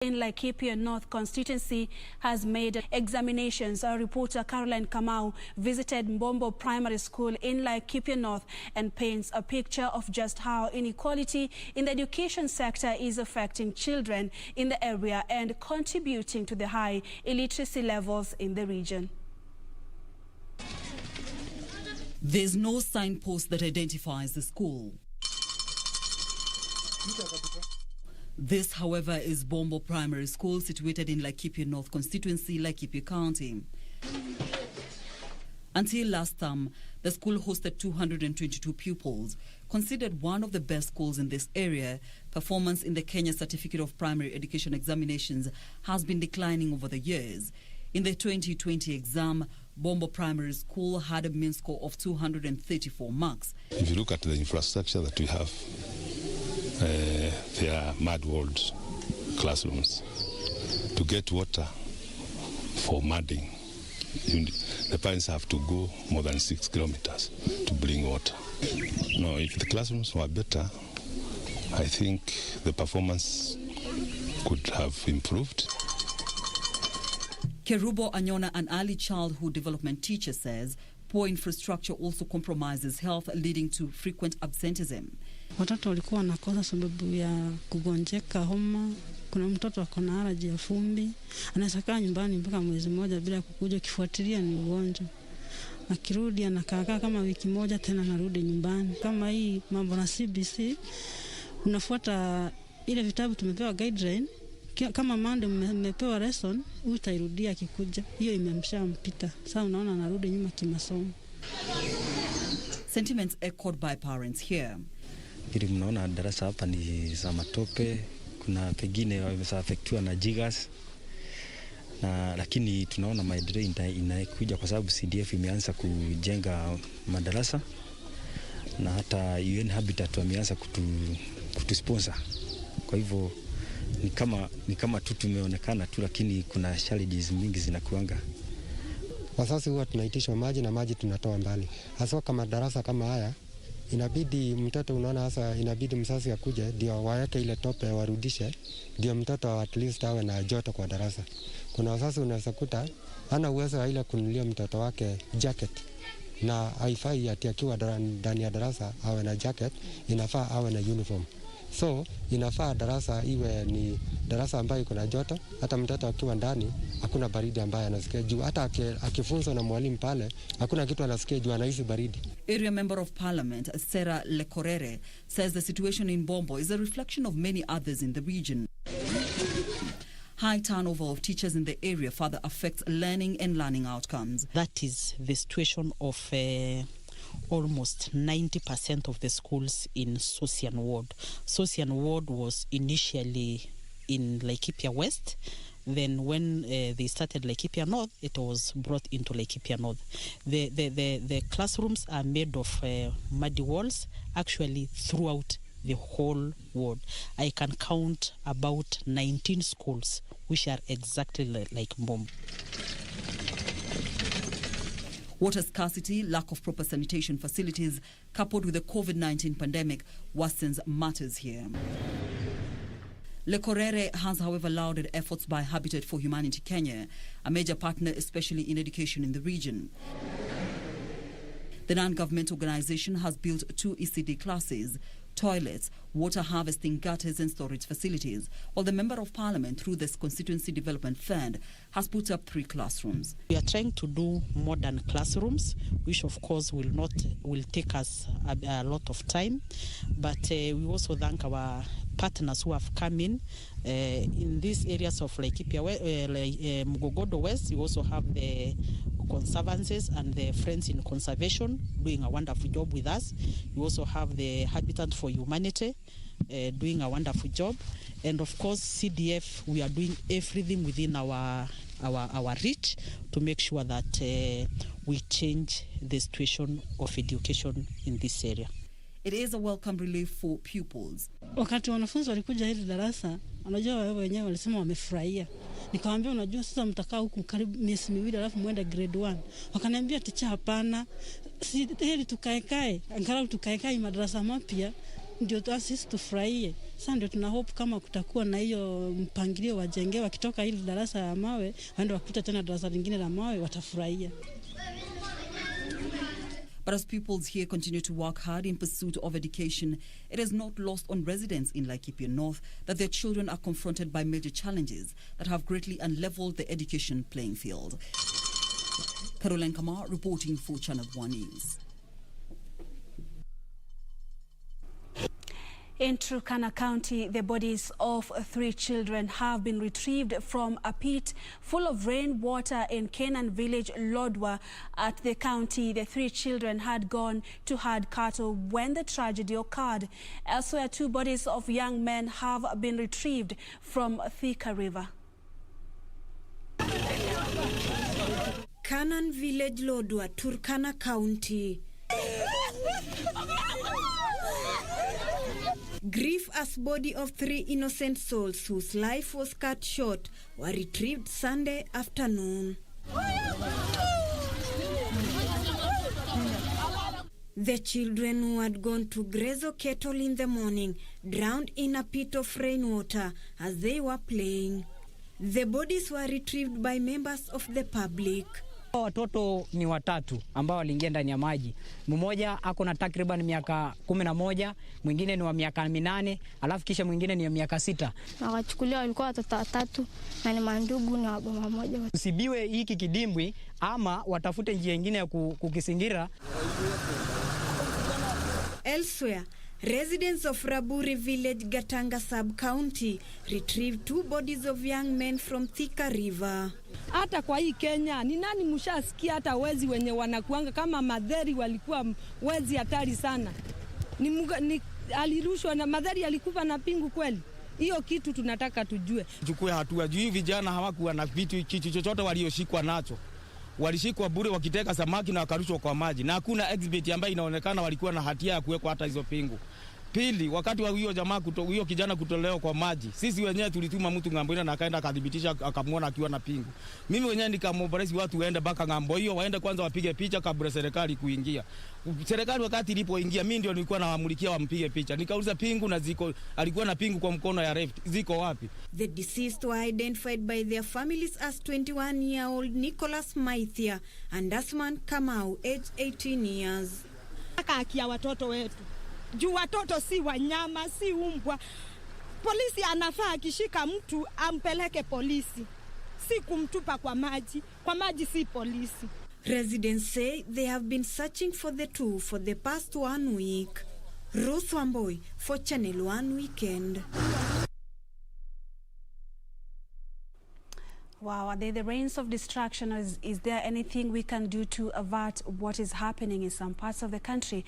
In Laikipia North constituency has made examinations. Our reporter Caroline Kamau visited Mbombo Primary School in Laikipia North and paints a picture of just how inequality in the education sector is affecting children in the area and contributing to the high illiteracy levels in the region. There's no signpost that identifies the school. This, however, is Mbombo Primary School, situated in Laikipia North constituency, Laikipia County. Until last term, the school hosted 222 pupils. Considered one of the best schools in this area, performance in the Kenya Certificate of Primary Education examinations has been declining over the years. In the 2020 exam, Mbombo Primary School had a mean score of 234 marks. If you look at the infrastructure that we have, there are mud-walled classrooms. To get water for mudding, the parents have to go more than 6 kilometers to bring water. No, if the classrooms were better, I think the performance could have improved. Kerubo Anyona, an early childhood development teacher, says poor infrastructure also compromises health, leading to frequent absenteeism. Watoto walikuwa wanakosa sababu ya kugonjeka homa. Kuna mtoto akona allergy ya fumbi, anaweza kaa nyumbani mpaka mwezi mmoja bila kukuja, kifuatilia ni ugonjwa. Akirudi anakaa kama wiki moja tena narudi nyumbani. Kama hii mambo na CBC, unafuata ile vitabu tumepewa guideline. Kama Monday mmepewa lesson, utairudia kikuja. Hiyo imemshampita. Sasa unaona anarudi nyuma kimasomo. Sentiments echoed by parents here. Ili mnaona darasa hapa ni za matope, kuna pengine wamesafektiwa na jigas, lakini tunaona maendeleo inakuja kwa sababu CDF imeanza kujenga madarasa na hata UN Habitat wameanza kutusponsor. Kwa hivyo ni kama tu tumeonekana tu, lakini kuna challenges mingi zinakuanga. Wasasi huwa tunaitishwa maji na maji tunatoa mbali. Hasa kama darasa kama haya, inabidi mtoto, unaona, hasa inabidi msasi akuje ndio waweke ile tope warudishe, ndio mtoto at least awe na joto kwa darasa. Kuna wasasi unaweza kuta hana uwezo wa ile kununulia mtoto wake jacket, na haifai ati akiwa ndani ya darasa awe na jacket, inafaa awe na uniform. So inafaa darasa iwe ni darasa ambayo iko na joto, hata mtoto akiwa ndani hakuna baridi ambayo anasikia juu, hata akifunzwa na mwalimu pale hakuna kitu anasikia juu, anahisi baridi. Area Member of Parliament Sarah Lekorere says the situation in Mbombo is a reflection of many others in the region. High turnover of teachers in the area further affects learning and learning outcomes. That is the situation of almost 90% of the schools in Sosian Ward. Sosian Ward was initially in Laikipia West. Then when they started Laikipia North, it was brought into Laikipia North. The classrooms are made of muddy walls, actually throughout the whole ward. I can count about 19 schools which are exactly like Mbombo. Water scarcity, lack of proper sanitation facilities, coupled with the COVID-19 pandemic, worsens matters here. Lekorere has, however, lauded efforts by Habitat for Humanity Kenya, a major partner especially in education in the region. The non-government organization has built 2 ECD classes, toilets, water harvesting gutters and storage facilities, while the Member of Parliament, through this Constituency Development Fund, has put up 3 classrooms. We are trying to do modern classrooms, which of course will take us a lot of time, but we also thank our partners who have come in these areas of Laikipia, Mugogodo West. You also have the conservancies and the Friends in Conservation doing a wonderful job with us. You also have the Habitat for Humanity doing a wonderful job, and of course CDF. We are doing everything within our reach to make sure that we change the situation of education in this area. It is a welcome relief for pupils. Wakati wanafunzi walikuja hili darasa, unajua wao wenyewe walisema wamefurahia. Nikamwambia unajua sasa mtakaa huku karibu miezi miwili alafu muende grade 1. Wakaniambia ticha hapana. Si heri tukaekae, angalau tukaekae madarasa mapya ndio sisi tufurahie. Sasa ndio tuna hope kama kutakuwa na hiyo mpangilio wajenge, wakitoka hili darasa la mawe waende wakuta tena darasa lingine la mawe, watafurahia. But as pupils here continue to work hard in pursuit of education, it is not lost on residents in Laikipia North that their children are confronted by major challenges that have greatly unleveled the education playing field. Caroline Kamar reporting for Channel 1 News. In Turkana County, the bodies of 3 children have been retrieved from a pit full of rainwater in Canaan village, Lodwa, at the county. The 3 children had gone to herd cattle when the tragedy occurred. Elsewhere, 2 bodies of young men have been retrieved from Thika River. Canaan village, Lodwa, Turkana County. Grief as body of 3 innocent souls whose life was cut short were retrieved Sunday afternoon. The children who had gone to graze cattle in the morning drowned in a pit of rainwater as they were playing. The bodies were retrieved by members of the public. Watoto ni 3 ambao waliingia ndani ya maji. Mmoja ako na takriban miaka 11, mwingine ni wa miaka 8, alafu kisha mwingine ni wa miaka 6. Wakachukulia walikuwa watoto 3 na ni mandugu na baba mmoja. Usibiwe hiki kidimbwi ama watafute njia nyingine ya kukisingira. Elsewhere, residents of Raburi village, Gatanga sub-county retrieved 2 bodies of young men from Thika River. Hata kwa hii Kenya, ni nani mshasikia hata wezi wenye wanakuanga kama Madheri walikuwa wezi hatari sana. Alirushwa na Madheri alikufa na pingu kweli. Hiyo kitu tunataka tujue. Chukue hatua juu vijana hawakuwa na vitu chochote walioshikwa nacho. Walishikwa bure wakiteka samaki na wakarushwa kwa maji. Na hakuna exhibit ambayo inaonekana walikuwa na hatia ya kuwekwa hata hizo pingu. Pili, wakati wa huyo kijana kutolewa kwa maji, sisi wenyewe tulituma mtu ng'ambo na akaenda akadhibitisha akamwona akiwa na pingu. Mimi wenyewe nikamobilize watu waende mpaka ng'ambo hiyo, waende kwanza wapige picha kabla serikali kuingia. Serikali wakati ilipoingia, mimi ndio nilikuwa nawaamulikia wampige picha. Nikauliza pingu na alikuwa na pingu kwa mkono ya left, ziko wapi? The deceased were identified by their families as 21-year-old Nicholas Maithia and Asman Kamau, aged 18 years. Akia watoto wetu. Juu watoto si wanyama, si umbwa. Polisi anafaa akishika mtu ampeleke polisi, si kumtupa kwa maji. Kwa maji si polisi. Residents say they have been searching for the 2 for the past 1 week. Ruth Wamboi for Channel 1 Weekend. Wow, are there the reigns of distraction? Is there anything we can do to avert what is happening in some parts of the country?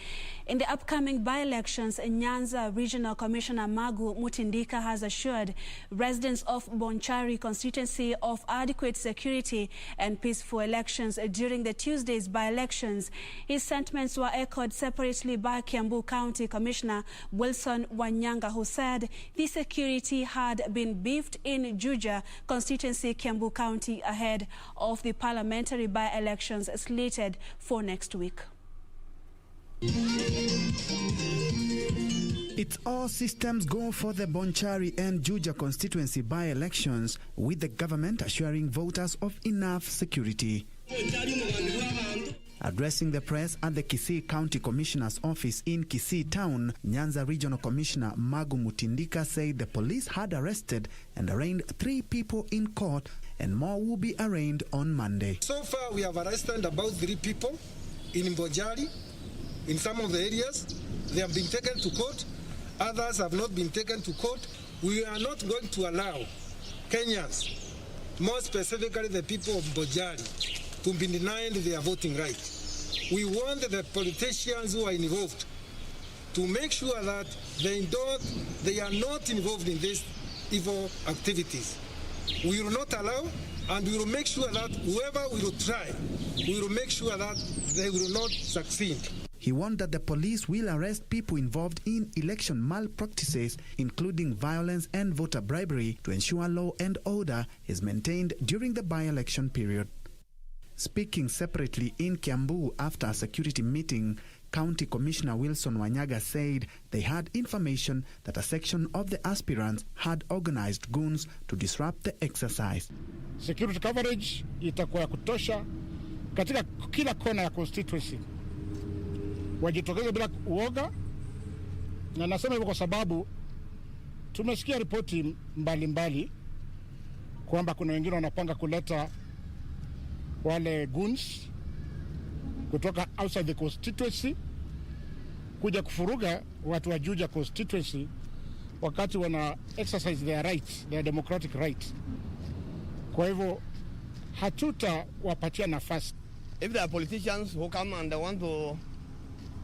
In the upcoming by-elections, Nyanza Regional Commissioner Magu Mutindika has assured residents of Bonchari constituency of adequate security and peaceful elections during the Tuesday's by-elections. His sentiments were echoed separately by Kiambu County Commissioner Wilson Wanyanga, who said the security had been beefed in Juja constituency, Kiambu County, ahead of the parliamentary by-elections slated for next week. It's all systems go for the Bonchari and Juja constituency by-elections, with the government assuring voters of enough security. Addressing the press at the Kisii County Commissioner's office in Kisii Town, Nyanza Regional Commissioner Magu Mutindika said the police had arrested and arraigned 3 people in court, and more will be arraigned on Monday. So far, we have arrested about 3 people in Mbojari. In some of the areas, they have been taken to court. Others have not been taken to court. We are not going to allow Kenyans, more specifically the people of Mbojari, to be denied their voting right. We want the politicians who are involved to make sure that they are not involved in these evil activities. We will not allow, and we will make sure that whoever will try, we will make sure that they will not succeed. He warned that the police will arrest people involved in election malpractices, including violence and voter bribery, to ensure law and order is maintained during the by-election period. Speaking separately in Kiambu after a security meeting, County Commissioner Wilson Wanyaga said they had information that a section of the aspirants had organized goons to disrupt the exercise. Security coverage itakuwa ya kutosha katika kila kona ya constituency. Wajitokeze bila uoga, na nasema hivyo kwa sababu tumesikia ripoti mbalimbali kwamba kuna wengine wanapanga kuleta wale goons kutoka outside the constituency kuja kufuruga watu wa Juja constituency wakati wana exercise their rights, their democratic rights. Kwa hivyo hatutawapatia nafasi. If there are politicians who come and they want to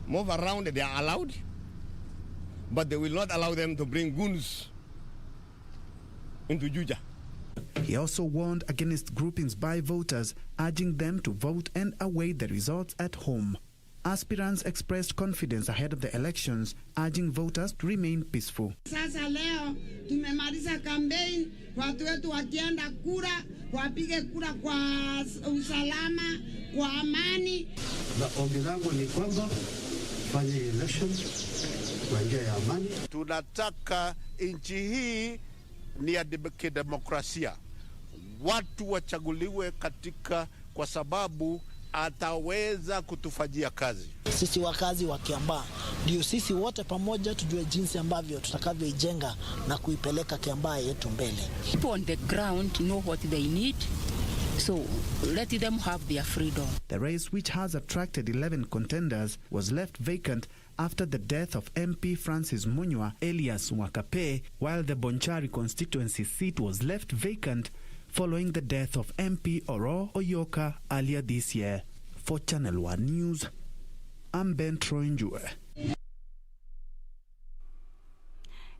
move around, they are allowed, but they will not allow them to bring goons into Juja. He also warned against groupings by voters, urging them to vote and await the results at home. Aspirants expressed confidence ahead of the elections, urging voters to remain peaceful. Sasa leo tumemaliza campaign, watu wetu wakienda kura, wapige kura kwa usalama, kwa amani. Na ombi langu ni kwamba fanye election kwa njia ya amani. Tunataka nchi hii ni ya kidemokrasia. Watu wachaguliwe kwa sababu ataweza kutufanyia kazi. Sisi wakazi wa Kiambaa ndio sisi wote pamoja tujue jinsi ambavyo tutakavyoijenga na kuipeleka Kiambaa yetu mbele. People on the ground know what they need. So let them have their freedom. The race, which has attracted 11 contenders, was left vacant after the death of MP Francis Munywa Elias Wakape, while the Bonchari constituency seat was left vacant following the death of MP Oro Oyoka earlier this year. For Channel 1 News, I'm Ben Troinjue.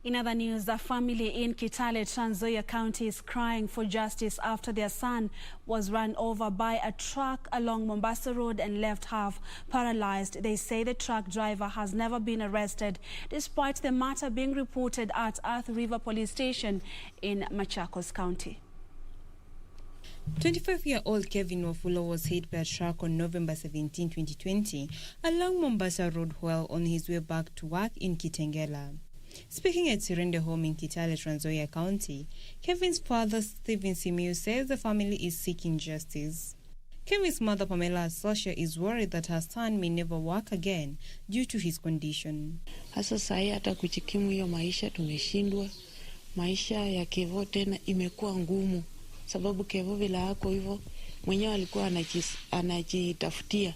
In other news, a family in Kitale, Trans Nzoia County is crying for justice after their son was run over by a truck along Mombasa Road and left half paralyzed. They say the truck driver has never been arrested, despite the matter being reported at Earth River Police Station in Machakos County. 25-year-old Kevin Wafula was hit by a truck on November 17, 2020, along Mombasa Road while on his way back to work in Kitengela. Speaking at Sirende home in Kitale, Trans Nzoia County, Kevin's father, Stephen Simiu, says the family is seeking justice. Kevin's mother, Pamela Asosha, is worried that her son may never work again due to his condition. Hasa sahi hata kujikimu hiyo maisha tumeshindwa. Maisha ya Kevo tena imekuwa ngumu. Sababu Kevo vile hako hivyo mwenyewe alikuwa anajitafutia.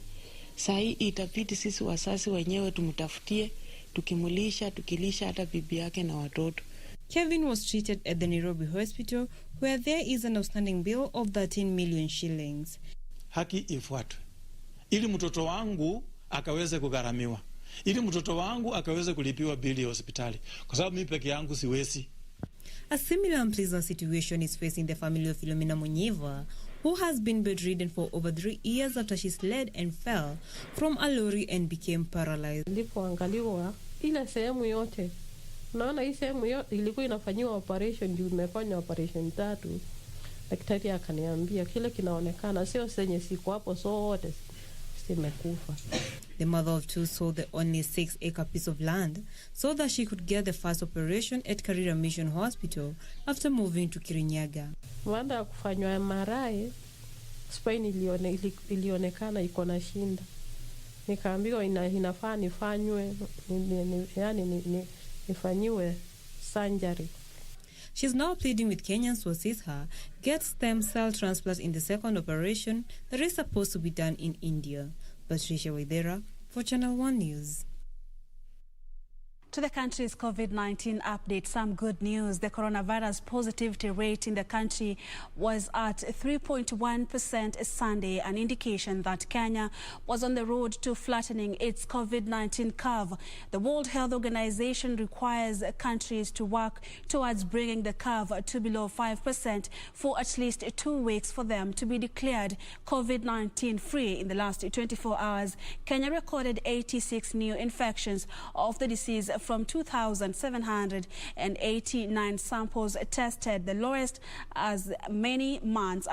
Sahi itabidi sisi wasasi wenyewe tumtafutie, tukimulisha, tukilisha hata bibi yake na watoto. Kevin was treated at the Nairobi hospital where there is an outstanding bill of 13 million shillings. Haki ifuatwe ili mtoto wangu akaweze kugharamiwa, ili mtoto wangu akaweze kulipiwa bili ya hospitali, kwa sababu mimi peke yangu siwezi. A similar unpleasant situation is facing the family of Philomena Munyiva, who has been bedridden for over 3 years after she slid and fell from a lorry and became paralyzed. Ndipo angaliwa ile sehemu yote. Unaona hii sehemu yote ilikuwa inafanyiwa operation, juu imefanywa operation 3. Daktari akaniambia kile kinaonekana sio senye siko hapo sote simekufa. The mother of two sold the only 6-acre piece of land so that she could get the first operation at Karira Mission Hospital after moving to Kirinyaga. Baada ya kufanywa MRI, spine ilionekana iko na shinda. Nikaambiwa inafaa nifanywe nifanyiwe surgery. She's now pleading with Kenyans to assist her get stem cell transplant in the second operation that is supposed to be done in India. Patricia Waidera for Channel 1 News. To the country's COVID-19 update, some good news. The coronavirus positivity rate in the country was at 3.1% Sunday, an indication that Kenya was on the road to flattening its COVID-19 curve. The World Health Organization requires countries to work towards bringing the curve to below 5% for at least 2 weeks for them to be declared COVID-19 free. In the last 24 hours, Kenya recorded 86 new infections of the disease from 2,789 samples tested, the lowest in many months.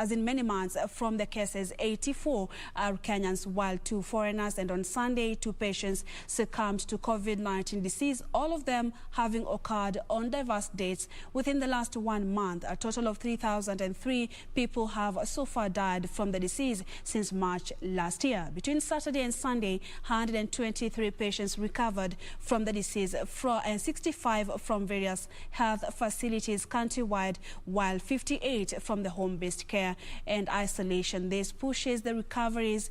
From the cases, 84 are Kenyans, while 2 foreigners, and on Sunday 2 patients succumbed to COVID-19 disease, all of them having occurred on diverse dates within the last 1 month. A total of 3,003 people have so far died from the disease since March last year. Between Saturday and Sunday, 123 patients recovered from the disease, and 65 from various health facilities countrywide, while 58 from the home-based care and isolation. This pushes the recoveries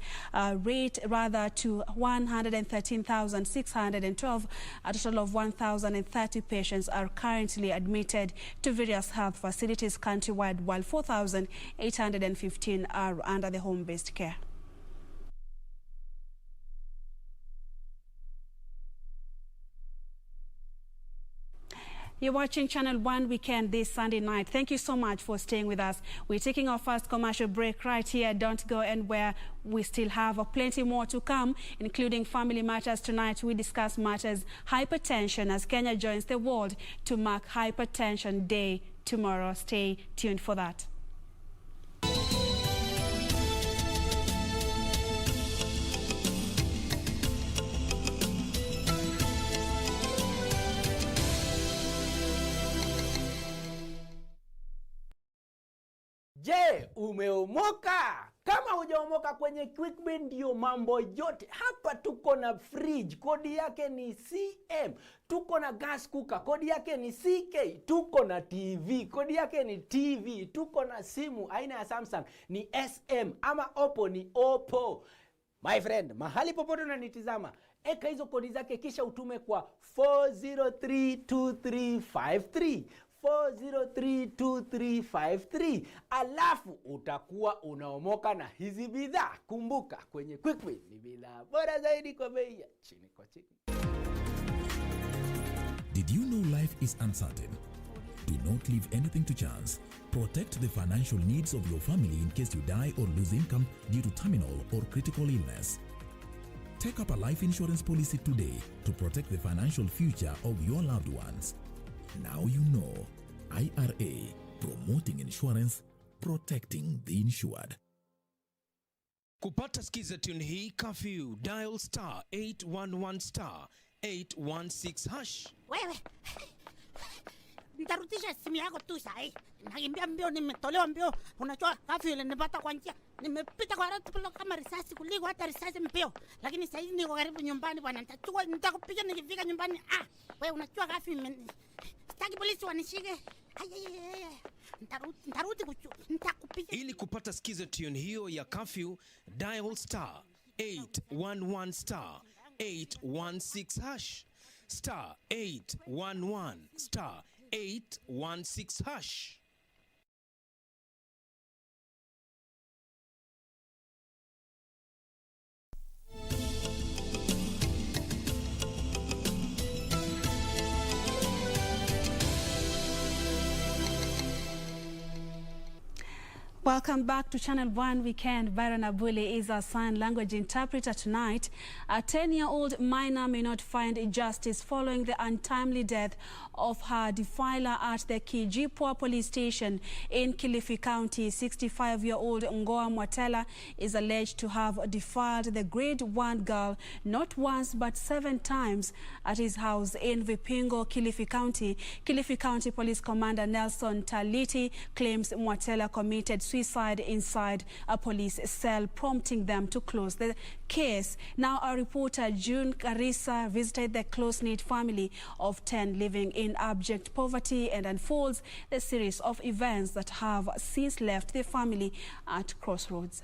rate to 113,612. A total of 1,030 patients are currently admitted to various health facilities countrywide, while 4,815 are under the home-based care. You're watching Channel 1 Weekend this Sunday night. Thank you so much for staying with us. We're taking our first commercial break right here. Don't go anywhere. We still have plenty more to come, including family matters. Tonight, we discuss matters hypertension as Kenya joins the world to mark Hypertension Day tomorrow. Stay tuned for that. Je, umeomoka? Kama hujaomoka kwenye QuickBin ndio mambo yote. Hapa tuko na fridge, kodi yake ni CM. Tuko na gas cooker, kodi yake ni CK. Tuko na TV, kodi yake ni TV. Tuko na simu aina ya Samsung ni SM, ama Oppo ni Oppo. My friend, mahali popote unanitizama, eka hizo kodi zake kisha utume kwa 4032353. 4032353, alafu utakuwa unaomoka na hizi bidhaa. Kumbuka, kwenye QuickBin ni bidhaa bora zaidi kwa bei ya chini kwa chini. Did you know life is uncertain? Do not leave anything to chance. Protect the financial needs of your family in case you die or lose income due to terminal or critical illness. Take up a life insurance policy today to protect the financial future of your loved ones. Now you know. IRA, promoting insurance, protecting the insured. Kupata skiza tune hii curfew, dial *811 *816#. Wewe, nitarutisha simu yako tu sahi. Nakimbia mbio, nimetolewa mbio. Unajua curfew ile nipata kwa njia. Nimepita kwa ratu pilo kama risasi kuliko hata risasi mbio. Lakini sasa hivi niko karibu nyumbani bwana. Nitakupiga nikifika nyumbani. Wewe unajua curfew sitaki polisi wanishike. Ntarudi nitakupiga. Ili kupata skiza tune hiyo ya curfew, dial *811 *816#. *811 *816#. Welcome back to Channel 1 Weekend. Byron Abuli is our sign language interpreter tonight. A 10-year-old minor may not find justice following the untimely death of her defiler at the Kijipwa police station in Kilifi County. 65-year-old Ngoa Mwatela is alleged to have defiled the grade 1 girl not once but 7 times at his house in Vipingo, Kilifi County. Kilifi County Police Commander Nelson Taliti claims Mwatela committed suicide inside a police cell, prompting them to close the case. Now, our reporter June Karisa visited the close-knit family of 10 living in abject poverty and unfolds the series of events that have since left the family at crossroads.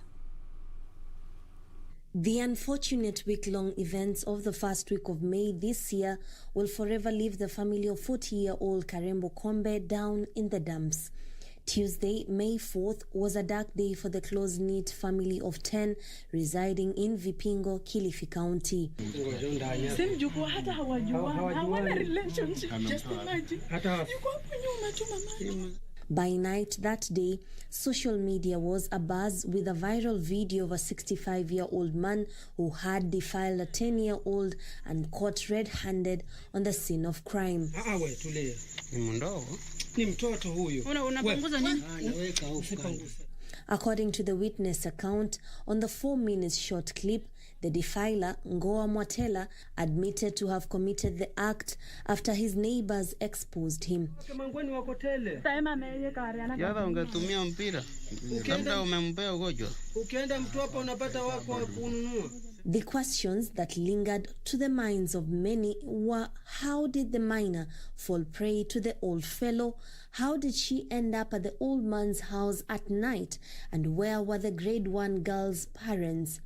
The unfortunate week-long events of the first week of May this year will forever leave the family of 40-year-old Karembo Kombe down in the dumps. Tuesday, May 4th, was a dark day for the close-knit family of 10 residing in Vipingo, Kilifi County. By night that day, social media was abuzz with a viral video of a 65-year-old man who had defiled a 10-year-old and caught red-handed on the scene of crime. Awe tulia. Ni mtoto huyu. Unapunguza nini? According to the witness account, on the 4-minute short clip, the defiler, Ngoa Mwatela, admitted to have committed the act after his neighbors exposed him. The questions that lingered to the minds of many were, how did the minor fall prey to the old fellow? How did she end up at the old man's house at night? And where were the grade 1 girl's parents?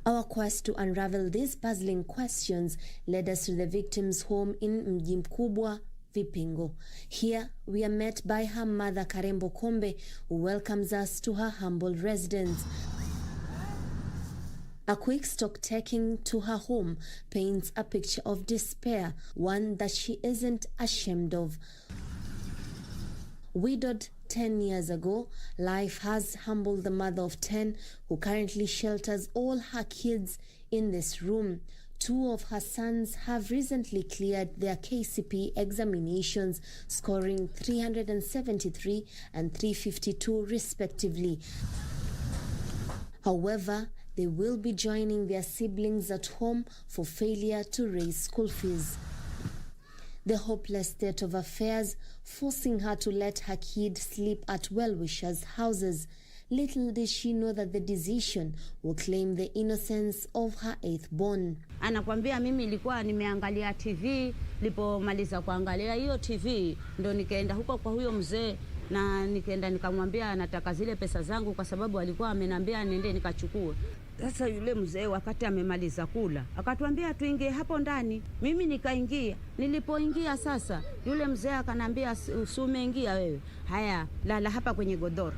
Our quest to unravel these puzzling questions led us to the victim's home in Mji Mkubwa, Vipingo. Here, we are met by her mother, Karembo Kombe, who welcomes us to her humble residence. A quick stock-taking to her home paints a picture of despair, one that she isn't ashamed of. Widowed 10 years ago, life has humbled the mother of 10 who currently shelters all her kids in this room. 2 of her sons have recently cleared their KCP examinations, scoring 373 and 352 respectively. However, they will be joining their siblings at home for failure to raise school fees. The hopeless state of affairs forcing her to let her kid sleep at well-wishers' houses. Little did she know that the decision will claim the innocence of her 8th born. Anakwambia mimi nilikuwa nimeangalia TV, nilipomaliza kuangalia hiyo TV ndo nikaenda huko kwa huyo mzee na nikaenda nikamwambia nataka zile pesa zangu kwa sababu alikuwa ameniambia niende nikachukue. Sasa yule mzee wakati amemaliza kula akatuambia tuingie hapo ndani. Mimi nikaingia. Nilipoingia sasa yule mzee akanambia usumeingia wewe. Haya, lala hapa kwenye godoro.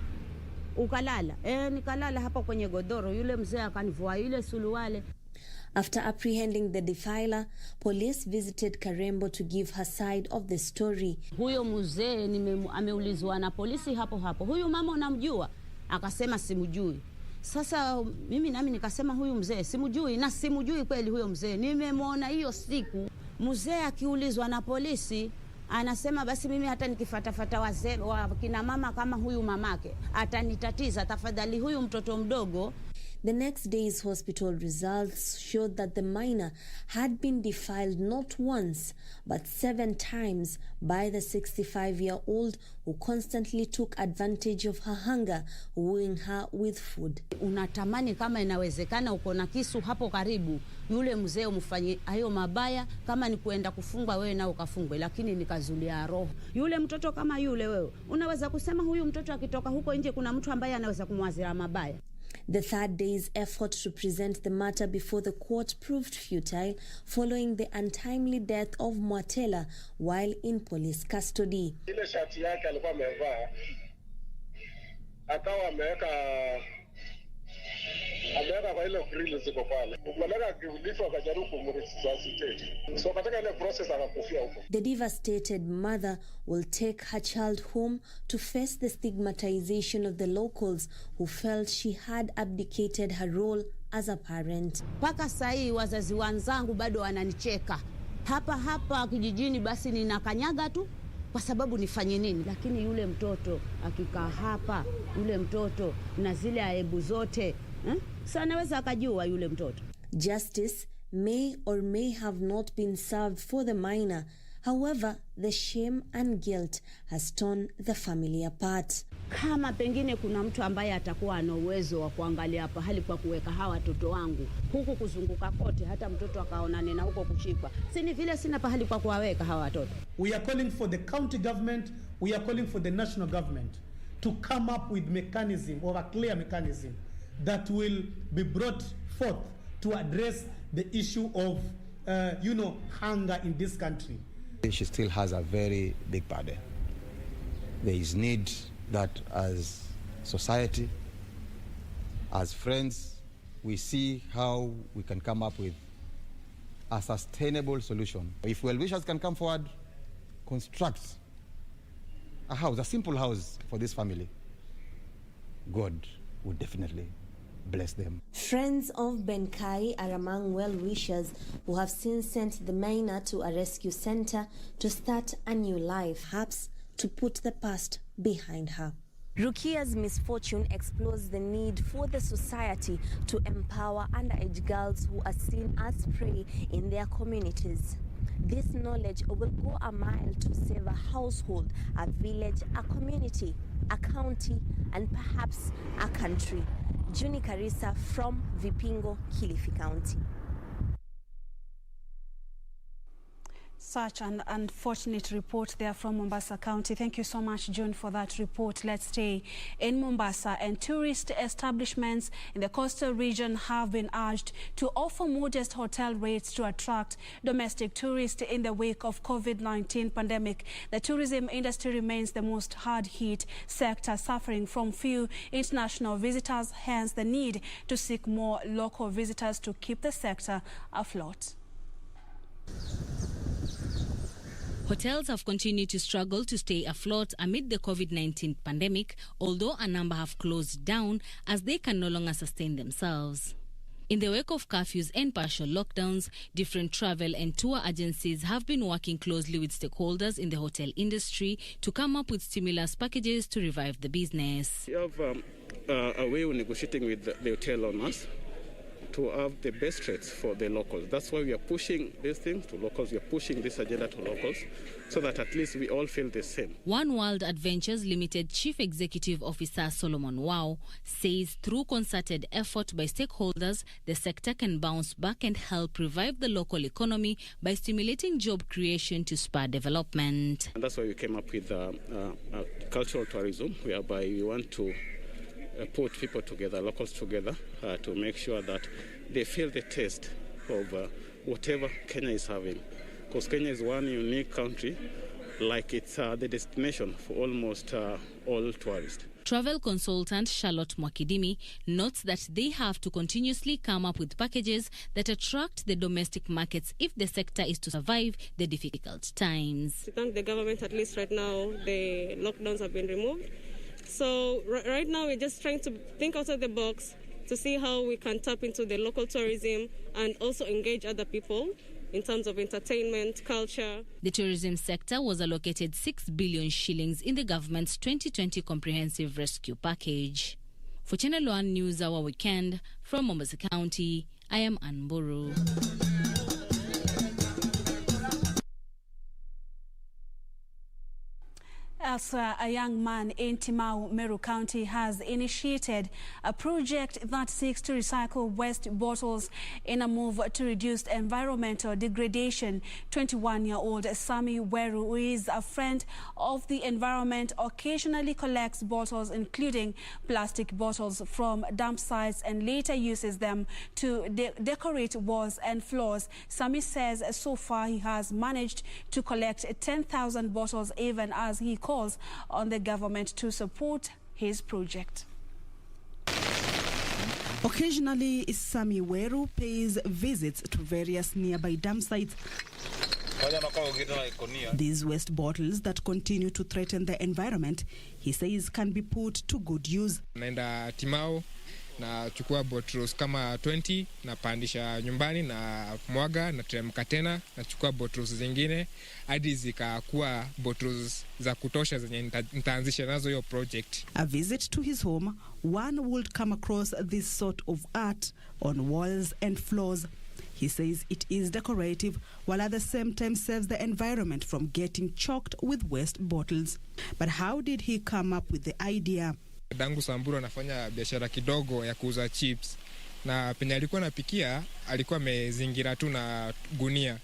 Ukalala. Nikalala hapa kwenye godoro. Yule mzee akanivua ile suluwale. After apprehending the defiler, police visited Karembo to give her side of the story. Huyo mzee ameulizwa na polisi hapo hapo. Huyu mama unamjua? Akasema simjui. Sasa mimi nami nikasema huyu mzee simjui, na simjui kweli huyo mzee. Nimemwona hiyo siku. Mzee akiulizwa na polisi anasema basi mimi hata nikifatafata wazee wa kina mama kama huyu mamake atanitatiza, tafadhali huyu mtoto mdogo. The next day's hospital results showed that the minor had been defiled not once, but 7 times by the 65-year-old who constantly took advantage of her hunger, wooing her with food. Unatamani kama inawezekana uko na kisu hapo karibu, yule mzee umfanyie hayo mabaya, kama ni kuenda kufungwa wewe na ukafungwe, lakini nikazulia roho. Yule mtoto kama yule wewe, unaweza kusema huyu mtoto akitoka huko nje kuna mtu ambaye anaweza kumwazia mabaya. The 3rd day's effort to present the matter before the court proved futile following the untimely death of Mwatela while in police custody. Ile shati yake alikuwa amevaa akawa ameweka kwa ile grill ziko pale. Umeleka kiulifu akajaribu kumresuscitate. So katika ile process akakufia huko. The devastated mother will take her child home to face the stigmatization of the locals who felt she had abdicated her role as a parent. Paka sahi wazazi wanzangu bado wananicheka. Hapa kijijini basi ninakanyaga tu kwa sababu nifanye nini, lakini yule mtoto akikaa hapa, yule mtoto na zile aibu zote sana anaweza akajua yule mtoto. Justice may or may have not been served for the minor. However, the shame and guilt has torn the family apart. Kama pengine kuna mtu ambaye atakuwa ana uwezo wa kuangalia pahali kwa kuweka hawa watoto wangu huku kuzunguka kote, hata mtoto akaonane na huko kushikwa, sini vile sina pahali kwa kuwaweka hawa watoto. We are calling for the county government, we are calling for the national government to come up with mechanism or a clear mechanism that will be brought forth to address the issue of, hunger in this country. She still has a very big burden. There is need that as society, as friends, we see how we can come up with a sustainable solution. If well-wishers can come forward, construct a house, a simple house for this family, God would definitely bless them. Friends of Benkai are among well-wishers who have since sent the miner to a rescue center to start a new life, perhaps to put the past behind her. Rukia's misfortune explores the need for the society to empower underage girls who are seen as prey in their communities. This knowledge will go a mile to save a household, a village, a community, a county, and perhaps a country. Juni Karisa from Vipingo, Kilifi County. Such an unfortunate report there from Mombasa County. Thank you so much, June, for that report. Let's stay in Mombasa. And tourist establishments in the coastal region have been urged to offer modest hotel rates to attract domestic tourists in the wake of COVID-19 pandemic. The tourism industry remains the most hard-hit sector, suffering from few international visitors, hence the need to seek more local visitors to keep the sector afloat. Hotels have continued to struggle to stay afloat amid the COVID-19 pandemic, although a number have closed down as they can no longer sustain themselves. In the wake of curfews and partial lockdowns, different travel and tour agencies have been working closely with stakeholders in the hotel industry to come up with stimulus packages to revive the business. We have a way of negotiating with the hotel owners to have the best rates for the locals. That's why we are pushing these things to locals. We are pushing this agenda to locals so that at least we all feel the same. One World Adventures Limited Chief Executive Officer Solomon Wao says through concerted effort by stakeholders, the sector can bounce back and help revive the local economy by stimulating job creation to spur development. And that's why we came up with cultural tourism, whereby we want to put people together, locals together, to make sure that they feel the taste of whatever Kenya is having. Because Kenya is one unique country, like it's the destination for almost all tourists. Travel consultant Charlotte Mwakidimi notes that they have to continuously come up with packages that attract the domestic markets if the sector is to survive the difficult times. To thank the government, at least right now, the lockdowns have been removed. So right now we're just trying to think outside the box to see how we can tap into the local tourism and also engage other people in terms of entertainment, culture. The tourism sector was allocated 6 billion shillings in the government's 2020 comprehensive rescue package. For Channel 1 News Hour Weekend from Mombasa County, I am Ann Buru. Elsewhere, a young man in Timau, Meru County has initiated a project that seeks to recycle waste bottles in a move to reduce environmental degradation. 21-year-old Sami Weru, who is a friend of the environment, occasionally collects bottles, including plastic bottles, from dump sites and later uses them to decorate walls and floors. Sami says so far he has managed to collect 10,000 bottles, even as he calls on the government to support his project. Occasionally, Sami Weru pays visits to various nearby dump sites. These waste bottles that continue to threaten the environment, he says, can be put to good use. Naenda Timau na chukua bottles kama 20 na pandisha nyumbani na mwaga na teremka tena na chukua bottles zingine hadi zikakuwa bottles za kutosha zenye nitaanzisha nazo hiyo project. A visit to his home, one would come across this sort of art on walls and floors. He says it is decorative, while at the same time saves the environment from getting choked with waste bottles. But how did he come up with the idea? Dangu Samburu anafanya biashara kidogo ya kuuza chips, na penye alikuwa napikia alikuwa amezingira tu na gunia.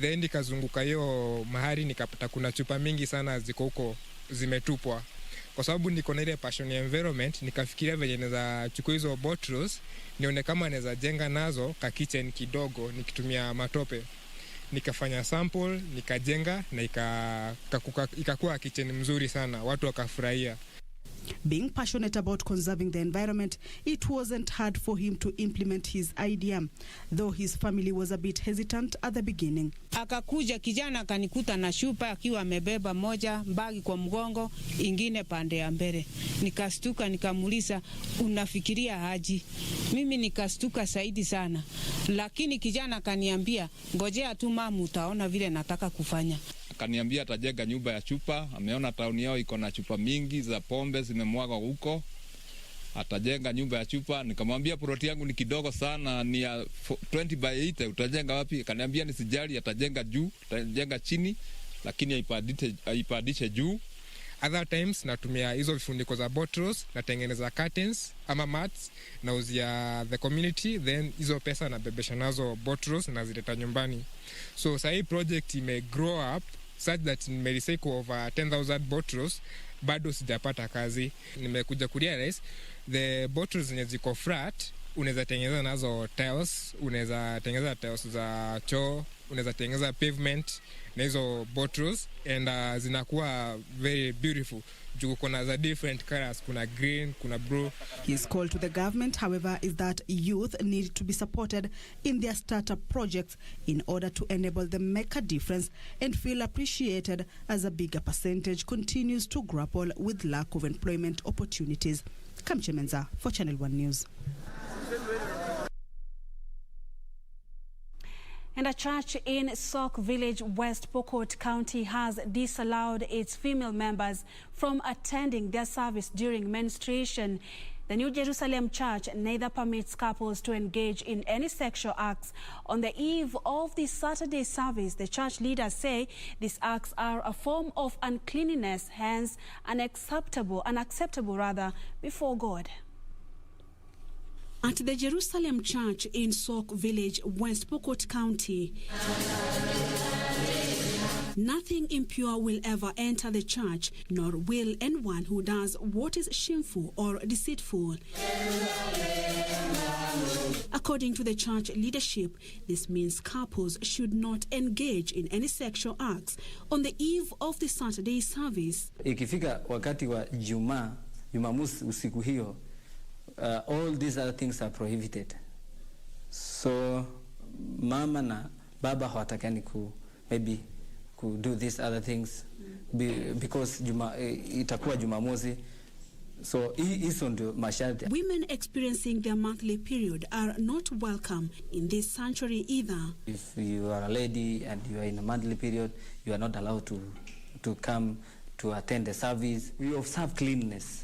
Then nikazunguka hiyo mahali nikapata kuna chupa mingi sana ziko huko zimetupwa. Kwa sababu niko na ile passion ya environment, nikafikiria venye naweza chukua hizo bottles nione kama naweza jenga nazo ka kitchen kidogo nikitumia matope. Nikafanya sample, nikajenga na ikakuwa kitchen mzuri sana, watu wakafurahia. Being passionate about conserving the environment, it wasn't hard for him to implement his idea, though his family was a bit hesitant at the beginning. Akakuja kijana akanikuta na shupa akiwa amebeba moja bagi kwa mgongo, ingine pande ya mbele. Nikastuka nikamuuliza, unafikiria haji? Mimi nikastuka zaidi sana. Lakini kijana akaniambia, ngojea tu mama, utaona vile nataka kufanya. Akaniambia atajenga nyumba ya chupa, ameona tauni yao iko na chupa mingi za pombe zimemwagwa huko. Atajenga nyumba ya chupa. Nikamwambia ploti yangu ni kidogo sana, ni ya 20 by 8, utajenga wapi? Akaniambia nisijali, atajenga juu, atajenga chini, lakini aipandishe juu. Other times natumia hizo vifuniko za bottles, natengeneza curtains ama mats, nauzia the community, then hizo pesa nabebesha nazo bottles na zileta nyumbani. So sahi project ime grow up such that nime recycle over 10,000 bottles, bado sijapata kazi. Nimekuja kurealize the bottles zenye ziko flat unaweza tengeneza nazo tiles, unaweza tengeneza tiles za choo, unaweza tengeneza pavement na hizo bottles, and zinakuwa very beautiful. Juu kuna za different colors, kuna green, kuna blue. His call to the government, however, is that youth need to be supported in their startup projects in order to enable them make a difference and feel appreciated as a bigger percentage continues to grapple with lack of employment opportunities. Kamche Menza for Channel 1 News. And a church in Sauk Village, West Pokot County has disallowed its female members from attending their service during menstruation. The New Jerusalem Church neither permits couples to engage in any sexual acts. On the eve of the Saturday service, the church leaders say these acts are a form of uncleanness, hence unacceptable before God. At the Jerusalem Church in Sauk Village, West Pokot County, nothing impure will ever enter the church, nor will anyone who does what is shameful or deceitful. According to the church leadership, this means couples should not engage in any sexual acts on the eve of the Saturday service. Ikifika wakati wa Jumamosi usiku hiyo, all these other things are prohibited. So mama na baba hawatakani maybe could do these other things because itakuwa Jumamosi. So hizo ndio masharti. Women experiencing their monthly period are not welcome in this sanctuary either. If you are a lady and you are in a monthly period, you are not allowed to come to attend the service. We observe cleanliness.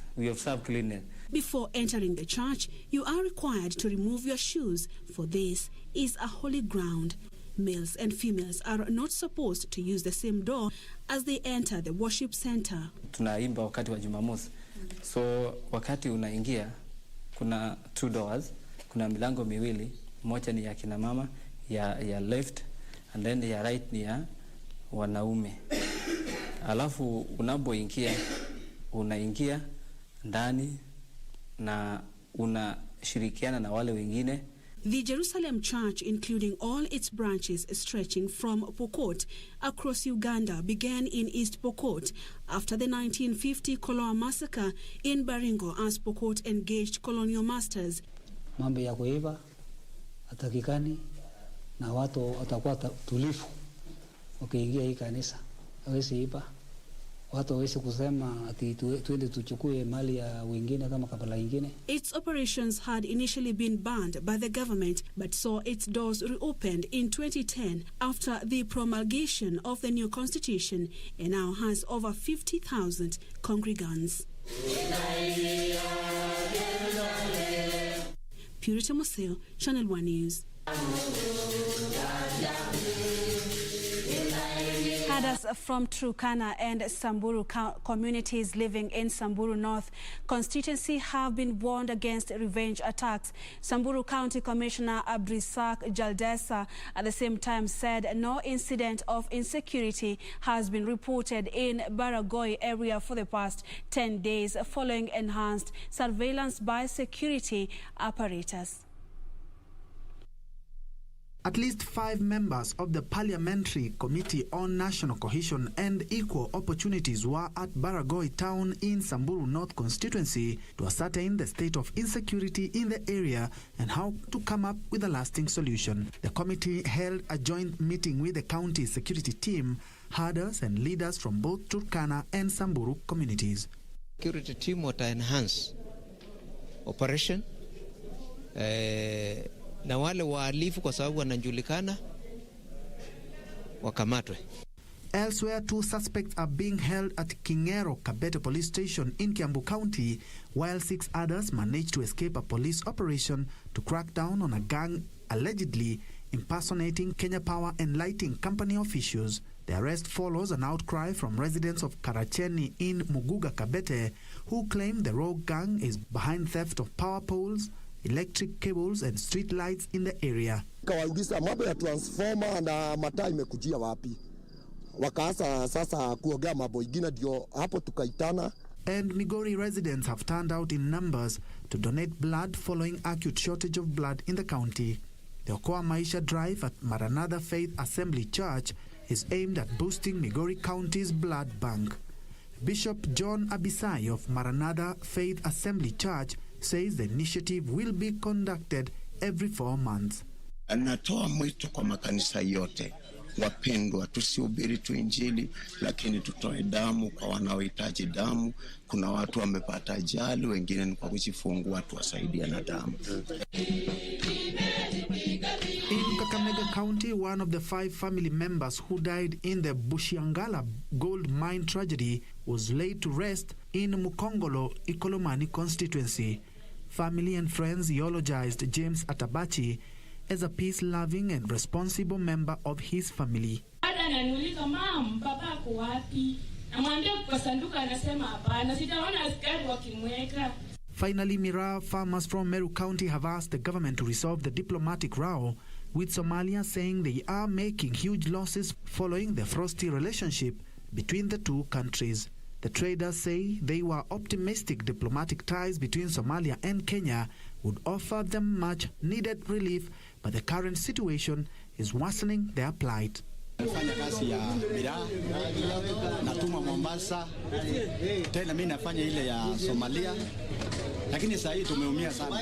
Before entering the church, you are required to remove your shoes, for this is a holy ground. Males and females are not supposed to use the same door as they enter the worship center. Tunaimba wakati wa Jumamosi. So wakati unaingia, kuna 2 doors, kuna milango miwili, moja ni ya kina mama, ya left, and then ya right ni ya wanaume. Alafu unapoingia, unaingia ndani na unashirikiana na wale wengine. The Jerusalem Church, including all its branches stretching from Pokot across Uganda, began in East Pokot after the 1950 Koloa massacre in Baringo as Pokot engaged colonial masters. Mambo ya kuiba atakikani na watu watakuwa tulifu ukiingia hii kanisa. Hawezi iba. Watu hawezi kusema ati tuende tuchukue mali ya wengine kama kabila ingine. Its operations had initially been banned by the government but saw its doors reopened in 2010 after the promulgation of the new constitution and now has over 50,000 congregants. Purity Museo, Channel 1 News. Herders from Turkana and Samburu communities living in Samburu North constituency have been warned against revenge attacks. Samburu County Commissioner Abdrisak Jaldesa at the same time said no incident of insecurity has been reported in Baragoi area for the past 10 days following enhanced surveillance by security apparatus. At least 5 members of the Parliamentary Committee on National Cohesion and Equal Opportunities were at Baragoi town in Samburu North constituency to ascertain the state of insecurity in the area and how to come up with a lasting solution. The committee held a joint meeting with the county security team, herders and leaders from both Turkana and Samburu communities. Security team wata enhance operation na wale wahalifu kwa sababu wanajulikana wakamatwe. Elsewhere, 2 suspects are being held at Kingero Kabete police station in Kiambu County, while 6 others managed to escape a police operation to crack down on a gang allegedly impersonating Kenya Power and Lighting Company officials. The arrest follows an outcry from residents of Karacheni in Muguga Kabete, who claim the rogue gang is behind theft of power poles, electric cables and street lights in the area. Kawauliza mambo ya transformer na mataa imekujia wapi. Wakaanza sasa kuongea mambo ingine, ndio hapo tukaitana. And Migori residents have turned out in numbers to donate blood following acute shortage of blood in the county. The Okoa Maisha drive at Maranatha Faith Assembly Church is aimed at boosting Migori County's blood bank. Bishop John Abisai of Maranatha Faith Assembly Church says the initiative will be conducted every 4 months. Anatoa mwito kwa makanisa yote, wapendwa, tusihubiri tu Injili, lakini tutoe damu kwa wanaohitaji damu. Kuna watu wamepata ajali, wengine ni kwa kujifungua, tuwasaidia na damu. In Kakamega County, one of the 5 family members who died in the Bushiangala gold mine tragedy was laid to rest in Mukongolo, Ikolomani constituency. Family and friends eulogized James Atabachi as a peace-loving and responsible member of his family. Ananiuliza, "Mom, papa ako wapi?" Namwambia kwa sanduku, anasema hapana, sijaona askari wakimweka. Finally, Miraa farmers from Meru County have asked the government to resolve the diplomatic row with Somalia, saying they are making huge losses following the frosty relationship between the 2 countries. The traders say they were optimistic diplomatic ties between Somalia and Kenya would offer them much needed relief, but the current situation is worsening their plight. Nafanya kazi ya Miraa, natuma Mombasa, tena mimi nafanya ile ya Somalia, lakini sasa hii tumeumia sana.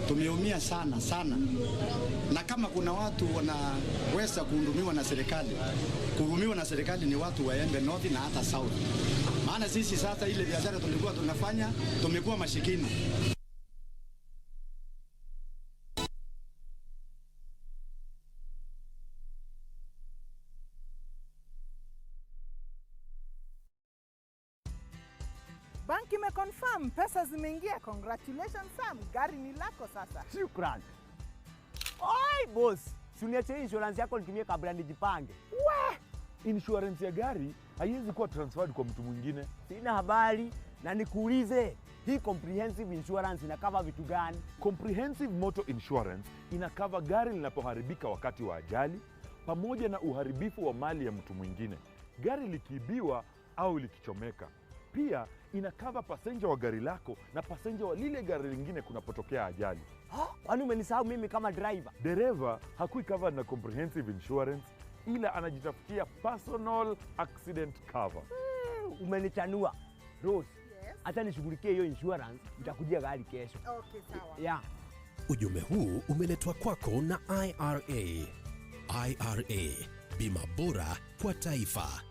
Tumeumia sana sana. Na kama kuna watu wanaweza kuhudumiwa na serikali, kuhudumiwa na serikali ni watu wa Embe North na hata South. Maana sisi sasa ile biashara tulikuwa tunafanya, tumekuwa mashikini. Banki imeconfirm pesa zimeingia. Congratulations Sam, gari ni lako sasa. Shukran. Oi boss, si uniache insurance yako nitumie kabla nijipange. We! Insurance ya gari haiwezi kuwa transferred kwa mtu mwingine. Sina habari, na nikuulize, hii comprehensive insurance inakava vitu gani? Comprehensive Motor Insurance inakava gari linapoharibika wakati wa ajali, pamoja na uharibifu wa mali ya mtu mwingine, gari likiibiwa au likichomeka. Pia inakava passenger wa gari lako na passenger wa lile gari lingine kunapotokea ajali. Kwani umenisahau mimi kama driver? Dereva hakui covered na comprehensive insurance, ila anajitafutia personal accident cover. Umenichanua. Rose, acha nishughulikie hiyo insurance, nitakujia gari kesho. Okay, sawa. Yeah. Ujumbe huu umeletwa kwako na IRA. IRA, bima bora kwa taifa.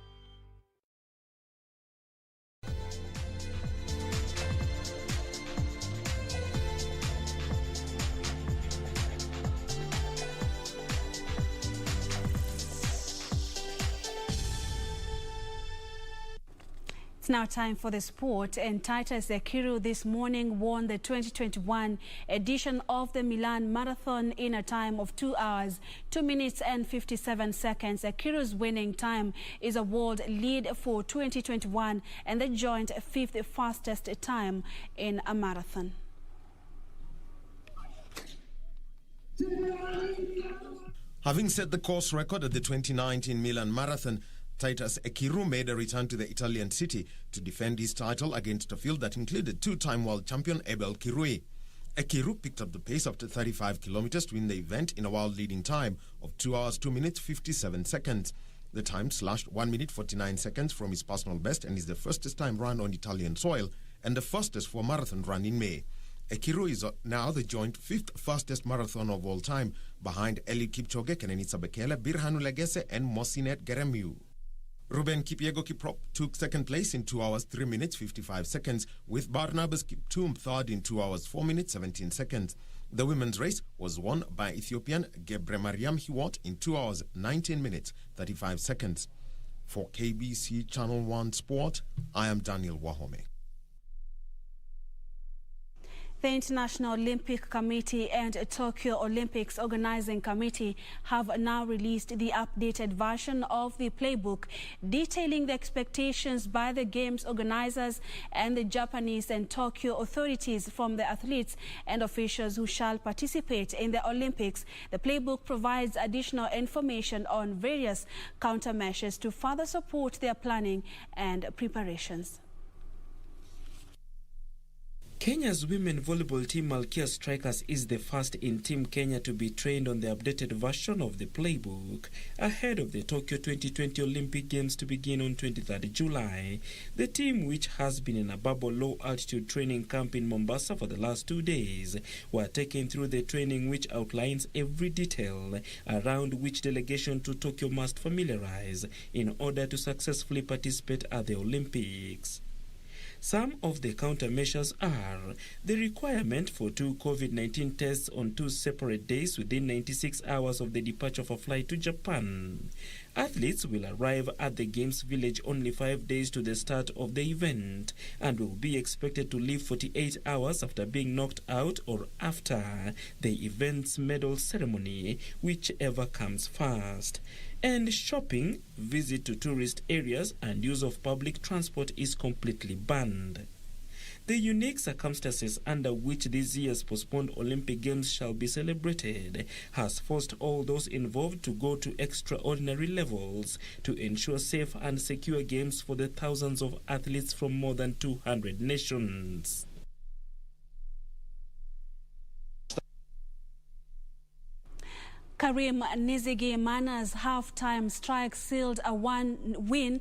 It's now time for the sport, and Titus Ekiru this morning won the 2021 edition of the Milan Marathon in a time of 2 hours, 2 minutes and 57 seconds. Ekiru's winning time is a world lead for 2021 and the joint 5th fastest time in a marathon. Having set the course record at the 2019 Milan Marathon, Titus Ekiru made a return to the Italian city to defend his title against a field that included 2-time world champion Abel Kirui. Ekiru picked up the pace after 35 kilometers to win the event in a world-leading time of 2 hours, 2 minutes, 57 seconds. The time slashed 1 minute, 49 seconds from his personal best and is the fastest time run on Italian soil and the fastest for a marathon run in May. Ekiru is now the joint 5th fastest marathon of all time, behind Eli Kipchoge, Kenenisa Bekele, Birhanu Legese, and Mosinet Geremiu. Ruben Kipyego Kiprop took second place in 2 hours, 3 minutes, 55 seconds, with Barnabas Kiptum third in 2 hours, 4 minutes, 17 seconds. The women's race was won by Ethiopian Gebre Mariam Hiwot in 2 hours, 19 minutes, 35 seconds. For KBC Channel 1 Sport, I am Daniel Wahome. The International Olympic Committee and Tokyo Olympics Organizing Committee have now released the updated version of the playbook detailing the expectations by the Games organizers and the Japanese and Tokyo authorities from the athletes and officials who shall participate in the Olympics. The playbook provides additional information on various countermeasures to further support their planning and preparations. Kenya's women volleyball team Malkia Strikers is the first in Team Kenya to be trained on the updated version of the playbook ahead of the Tokyo 2020 Olympic Games to begin on 23rd July. The team, which has been in a bubble low-altitude training camp in Mombasa for the last 2 days, were taken through the training which outlines every detail around which delegation to Tokyo must familiarize in order to successfully participate at the Olympics. Some of the countermeasures are the requirement for 2 COVID-19 tests on 2 separate days within 96 hours of the departure of a flight to Japan. Athletes will arrive at the Games Village only 5 days to the start of the event and will be expected to leave 48 hours after being knocked out or after the event's medal ceremony, whichever comes first. And shopping, visit to tourist areas and use of public transport is completely banned. The unique circumstances under which this year's postponed Olympic Games shall be celebrated has forced all those involved to go to extraordinary levels to ensure safe and secure games for the thousands of athletes from more than 200 nations. Karim Nizigimana's half-time strike sealed a 1-0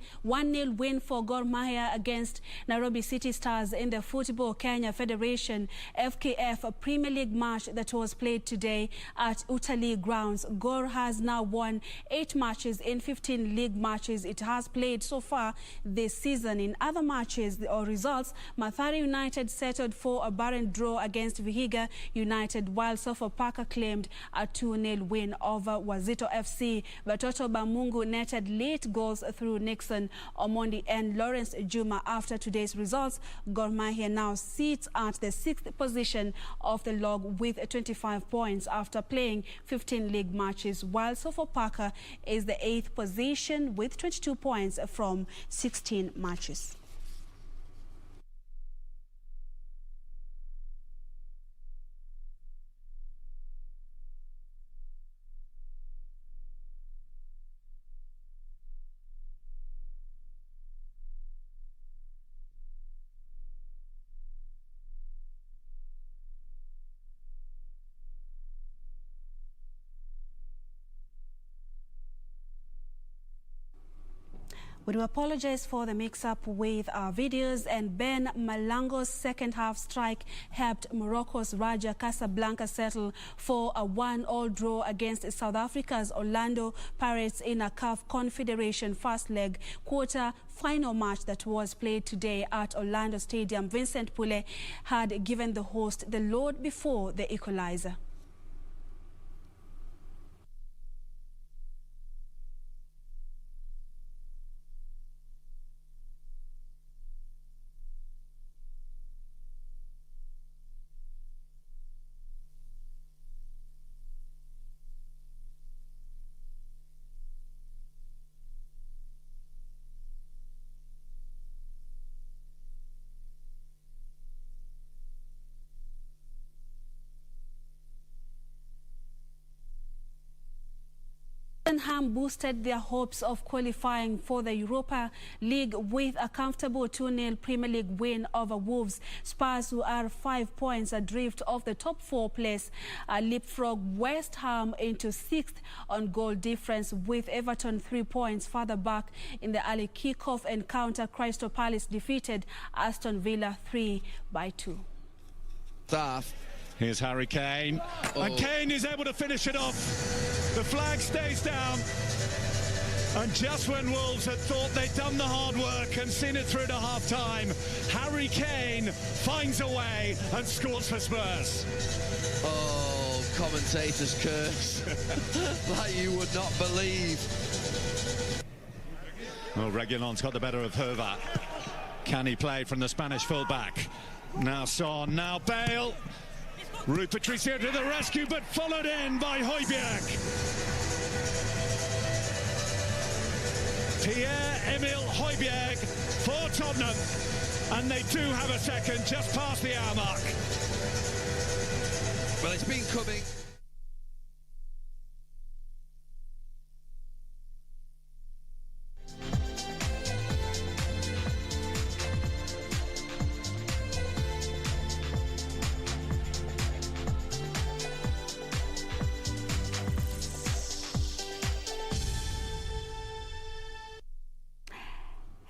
win for Gor Mahia against Nairobi City Stars in the Football Kenya Federation FKF Premier League match that was played today at Utalii grounds. Gor has now won 8 matches in 15 league matches it has played so far this season. In other matches or results, Mathare United settled for a barren draw against Vihiga United, while Sofapaka claimed a 2-0 win over Wazito FC. Batoto Bamungu netted late goals through Nixon Omondi and Lawrence Juma. After today's results, Gor Mahia now sits at the 6th position of the log with 25 points after playing 15 league matches, while Sofapaka is the 8th position with 22 points from 16 matches. We do apologize for the mix-up with our videos, and Ben Malango's second-half strike helped Morocco's Raja Casablanca settle for a 1-1 draw against South Africa's Orlando Pirates in a CAF Confederation first leg quarter-final match that was played today at Orlando Stadium. Vincent Pule had given the host the load before the equalizer. Tottenham boosted their hopes of qualifying for the Europa League with a comfortable 2-0 Premier League win over Wolves. Spurs, who are 5 points adrift of the top 4 place, leapfrog West Ham into 6th on goal difference, with Everton 3 points further back in the early kick-off encounter. Crystal Palace defeated Aston Villa 3-2. Here's Harry Kane, and Kane is able to finish it off. The flag stays down, and just when Wolves had thought they'd done the hard work and seen it through to half-time, Harry Kane finds a way and scores for Spurs. Oh, commentators curse like you would not believe. Well, Reguilon's got the better of Hervat. Can he play from the Spanish fullback? Now Son, now Bale. Rui Patricio to the rescue, but followed in by Højbjerg. Pierre-Emile Højbjerg for Tottenham, and they do have a second just past the hour mark. Well, it's been coming.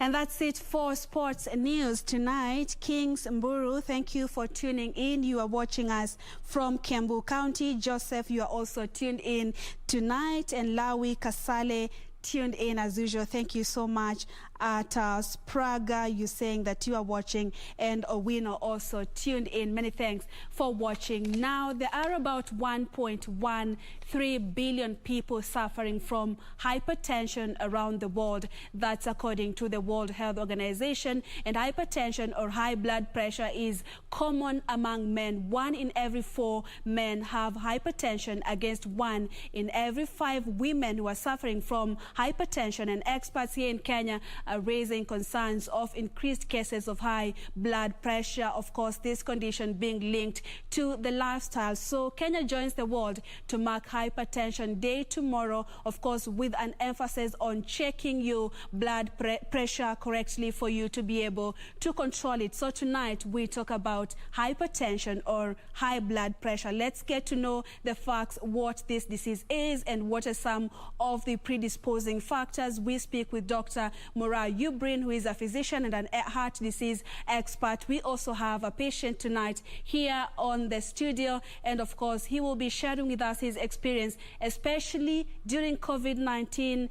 And that's it for sports news tonight. Kings Mburu, thank you for tuning in. You are watching us from Kiambu County. Joseph, you are also tuned in tonight. And Lawi Kasale tuned in as usual. Thank you so much. At Spraga, you're saying that you are watching, and Owino also tuned in. Many thanks for watching. Now, there are about 1.13 billion people suffering from hypertension around the world. That's according to the World Health Organization. And hypertension, or high blood pressure, is common among men. 1 in every 4 men have hypertension, against 1 in every 5 women who are suffering from hypertension. And experts here in Kenya are raising concerns of increased cases of high blood pressure. Of course, this condition being linked to the lifestyle. So Kenya joins the world to mark Hypertension Day tomorrow, of course, with an emphasis on checking your blood pressure correctly for you to be able to control it. So tonight we talk about hypertension, or high blood pressure. Let's get to know the facts, what this disease is and what are some of the predisposing factors. We speak with Dr. Mura Ubrin, who is a physician and an heart disease expert. We also have a patient tonight here on the studio, and of course he will be sharing with us his experience, especially during COVID-19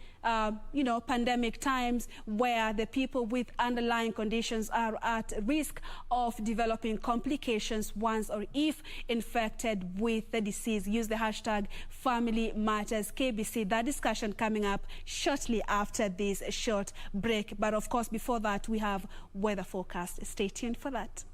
pandemic times, where the people with underlying conditions are at risk of developing complications once or if infected with the disease. Use the hashtag Family Matters KBC. That discussion coming up shortly after this short break. But of course, before that, we have weather forecast. Stay tuned for that.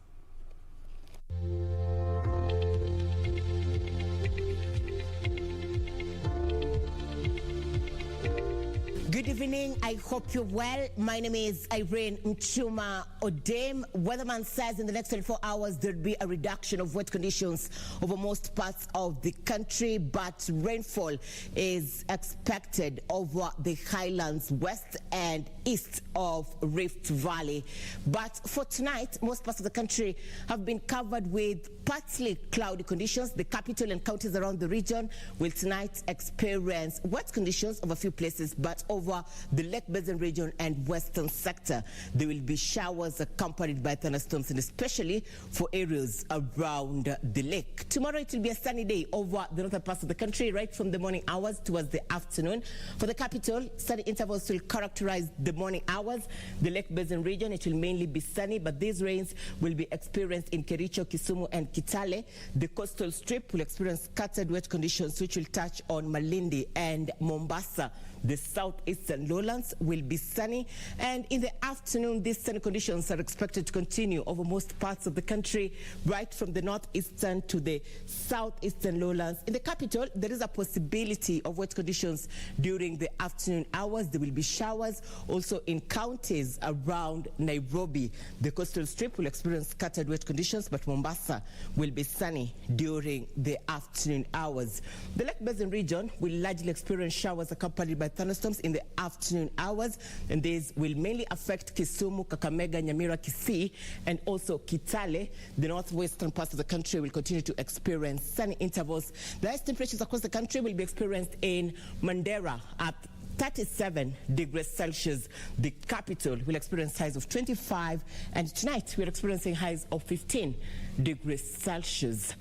Good evening. I hope you're well. My name is Irene Mchuma Odem. Weatherman says in the next 24 hours there'll be a reduction of wet conditions over most parts of the country, but rainfall is expected over the highlands west and east of Rift Valley. But for tonight, most parts of the country have been covered with partly cloudy conditions. The capital and counties around the region will tonight experience wet conditions over a few places, but over the Lake Basin region and western sector, there will be showers accompanied by thunderstorms, and especially for areas around the lake. Tomorrow it will be a sunny day over the northern parts of the country, right from the morning hours towards the afternoon. For the capital, sunny intervals will characterize the morning hours. The Lake Basin region, it will mainly be sunny, but these rains will be experienced in Kericho, Kisumu, and Kitale. The coastal strip will experience scattered wet conditions, which will touch on Malindi and Mombasa. The southeastern lowlands will be sunny, and in the afternoon, these sunny conditions are expected to continue over most parts of the country, right from the northeastern to the southeastern lowlands. In the capital, there is a possibility of wet conditions during the afternoon hours. There will be showers also in counties around Nairobi. The coastal strip will experience scattered wet conditions, but Mombasa will be sunny during the afternoon hours. The Lake Basin region will largely experience showers accompanied by thunderstorms in the afternoon hours, and these will mainly affect Kisumu, Kakamega, Nyamira, Kisii, and also Kitale. The northwestern parts of the country will continue to experience sunny intervals. The highest temperatures across the country will be experienced in Mandera at 37 degrees Celsius. The capital will experience highs of 25, and tonight we're experiencing highs of 15 degrees Celsius.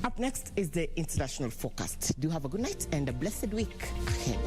Up next is the international forecast. Do have a good night and a blessed week ahead.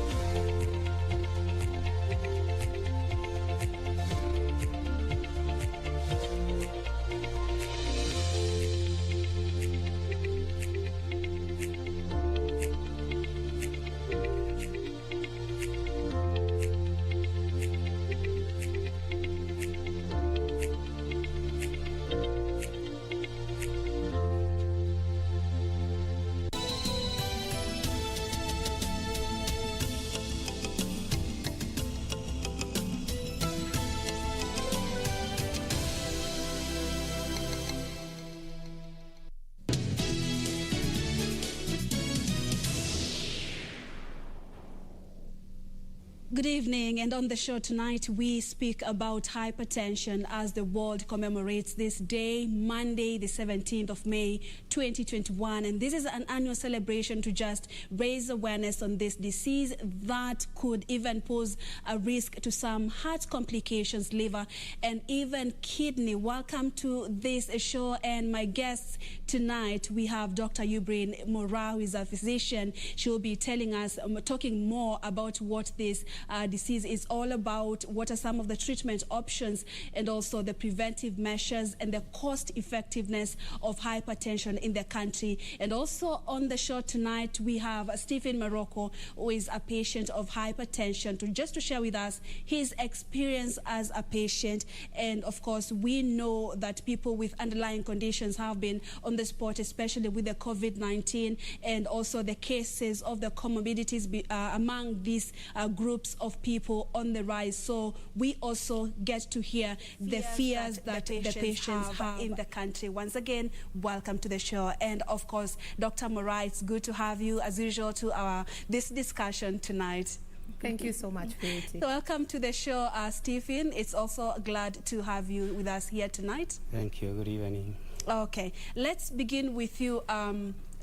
Good evening, and on the show tonight we speak about hypertension as the world commemorates this day, Monday the 17th of May 2021, and this is an annual celebration to just raise awareness on this disease that could even pose a risk to some heart complications, liver, and even kidney. Welcome to this show, and my guests tonight, we have Dr. Yubrine Mora, who is a physician. She will be telling us, talking more about what this disease is all about, what are some of the treatment options, and also the preventive measures and the cost effectiveness of hypertension in the country. And also on the show tonight, we have Stephen Morocco, who is a patient of hypertension, to share with us his experience as a patient. And of course, we know that people with underlying conditions have been on the spot, especially with the COVID-19 and also the cases of the comorbidities among these groups of people on the rise. So we also get to hear the fears that the patients have in the country. Once again, welcome to the show. And of course, Dr. Mora, it's good to have you as usual to this discussion tonight. Thank you so much, Purity. So welcome to the show, Stephen. It's also glad to have you with us here tonight. Thank you. Good evening. Okay, let's begin with you,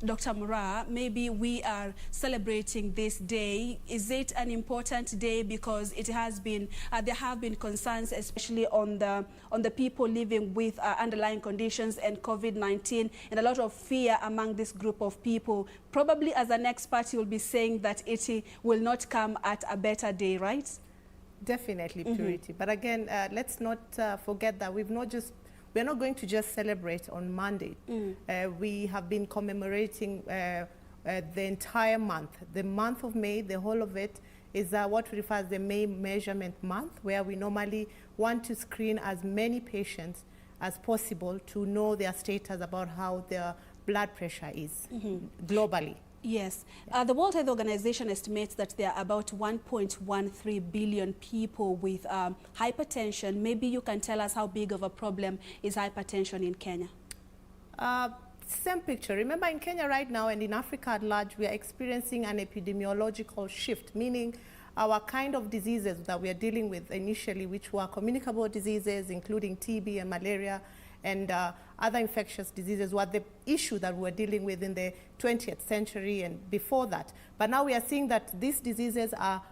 Dr. Mora. Maybe we are celebrating this day. Is it an important day because it has been there have been concerns, especially on the people living with underlying conditions and COVID-19, and a lot of fear among this group of people? Probably as an expert, you'll be saying that it will not come at a better day, right? Definitely, Purity. But again, let's not forget that we're not going to just celebrate on Monday. We have been commemorating the entire month. The month of May, the whole of it, is what we refer as the May Measurement Month, where we normally want to screen as many patients as possible to know their status about how their blood pressure is globally. Yes. The World Health Organization estimates that there are about 1.13 billion people with hypertension. Maybe you can tell us how big of a problem is hypertension in Kenya? Same picture. Remember, in Kenya right now and in Africa at large, we are experiencing an epidemiological shift, meaning our kind of diseases that we are dealing with initially, which were communicable diseases, including TB and malaria, and other infectious diseases, were the issue that we were dealing with in the 20th century and before that. But now we are seeing that these diseases are,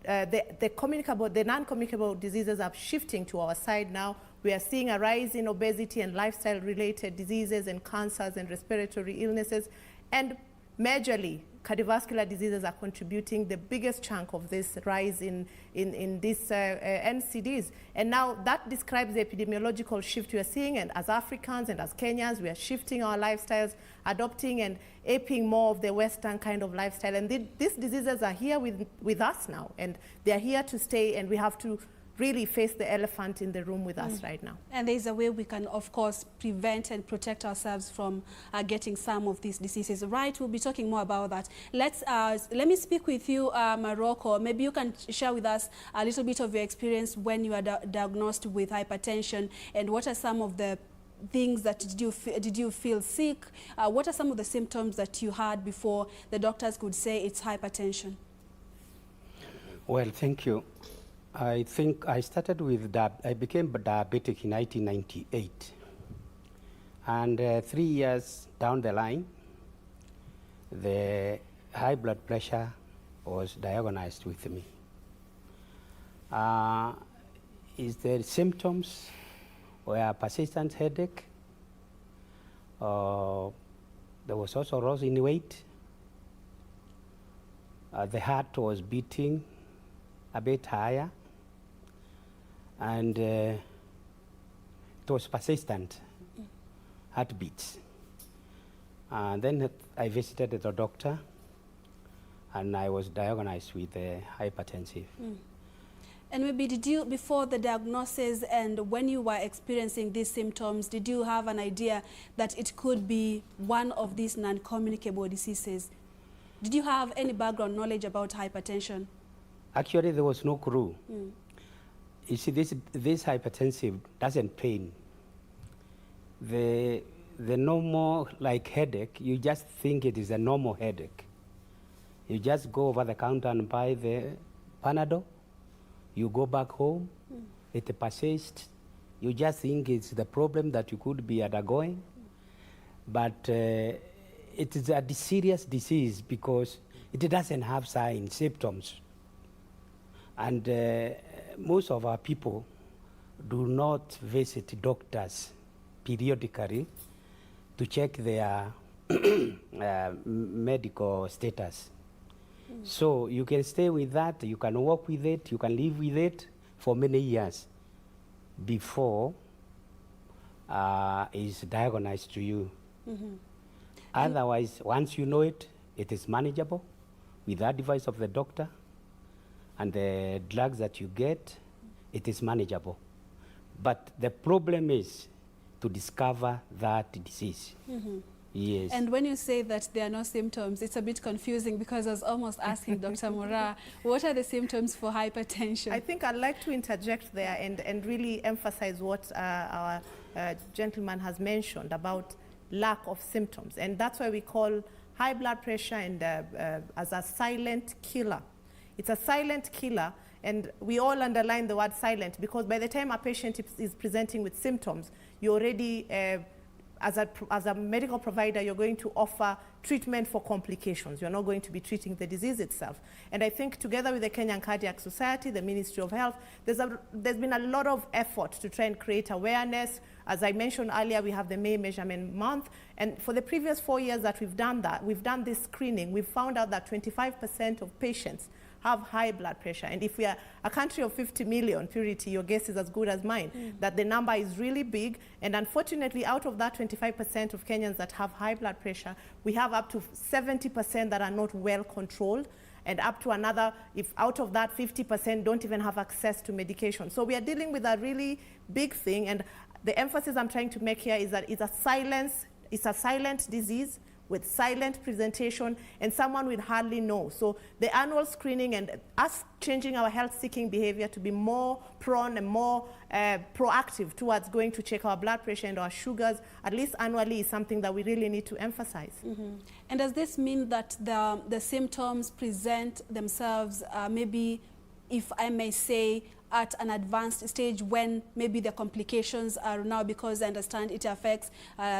the non-communicable diseases are shifting to our side now. We are seeing a rise in obesity and lifestyle-related diseases and cancers and respiratory illnesses. And majorly, cardiovascular diseases are contributing the biggest chunk of this rise in these NCDs. And now that describes the epidemiological shift we are seeing, and as Africans and as Kenyans, we are shifting our lifestyles, adopting and aping more of the Western kind of lifestyle. And these diseases are here with us now, and they are here to stay, and we have to really face the elephant in the room with us right now. And there's a way we can, of course, prevent and protect ourselves from getting some of these diseases. Right, we'll be talking more about that. Let me speak with you, Morocco. Maybe you can share with us a little bit of your experience when you are diagnosed with hypertension, and what are some of the things that did you feel sick? What are some of the symptoms that you had before the doctors could say it's hypertension? Well, thank you. I think I started with I became diabetic in 1998, and 3 years down the line, the high blood pressure was diagnosed with me. The symptoms were persistent headache. There was also loss in weight. The heart was beating a bit higher, and it was persistent heartbeats. And then I visited the doctor, and I was diagnosed with hypertensive. And maybe did you, before the diagnosis and when you were experiencing these symptoms, did you have an idea that it could be one of these non-communicable diseases? Did you have any background knowledge about hypertension? Actually, there was no clue. You see, this hypertensive doesn't pain. The normal, like headache, you just think it is a normal headache. You just go over the counter and buy the Panadol. You go back home, it persists. You just think it's the problem that you could be undergoing. But it is a serious disease because it doesn't have signs, symptoms. And most of our people do not visit doctors periodically to check their medical status. So you can stay with that, you can work with it, you can live with it for many years before it's diagnosed to you. Otherwise, once you know it, it is manageable with the advice of the doctor and the drugs that you get, it is manageable. But the problem is to discover that disease. Yes. And when you say that there are no symptoms, it's a bit confusing because I was almost asking Dr. Mora, what are the symptoms for hypertension? I think I'd like to interject there and really emphasize what our gentleman has mentioned about lack of symptoms. And that's why we call high blood pressure and as a silent killer. It's a silent killer, and we all underline the word silent because by the time a patient is presenting with symptoms, you already, as a medical provider, you're going to offer treatment for complications. You're not going to be treating the disease itself. And I think together with the Kenyan Cardiac Society, the Ministry of Health, there's been a lot of effort to try and create awareness. As I mentioned earlier, we have the May Measurement Month. And for the previous 4 years that we've done this screening, we've found out that 25% of patients have high blood pressure. And if we are a country of 50 million, Purity, your guess is as good as mine, that the number is really big. And unfortunately, out of that 25% of Kenyans that have high blood pressure, we have up to 70% that are not well controlled. And up to another, if out of that 50% don't even have access to medication. So we are dealing with a really big thing. And the emphasis I'm trying to make here is that it's a silent disease with silent presentation, and someone will hardly know. So the annual screening and us changing our health-seeking behavior to be more prone and more proactive towards going to check our blood pressure and our sugars, at least annually, is something that we really need to emphasize. And does this mean that the symptoms present themselves maybe, if I may say, at an advanced stage when maybe the complications are now, because I understand it affects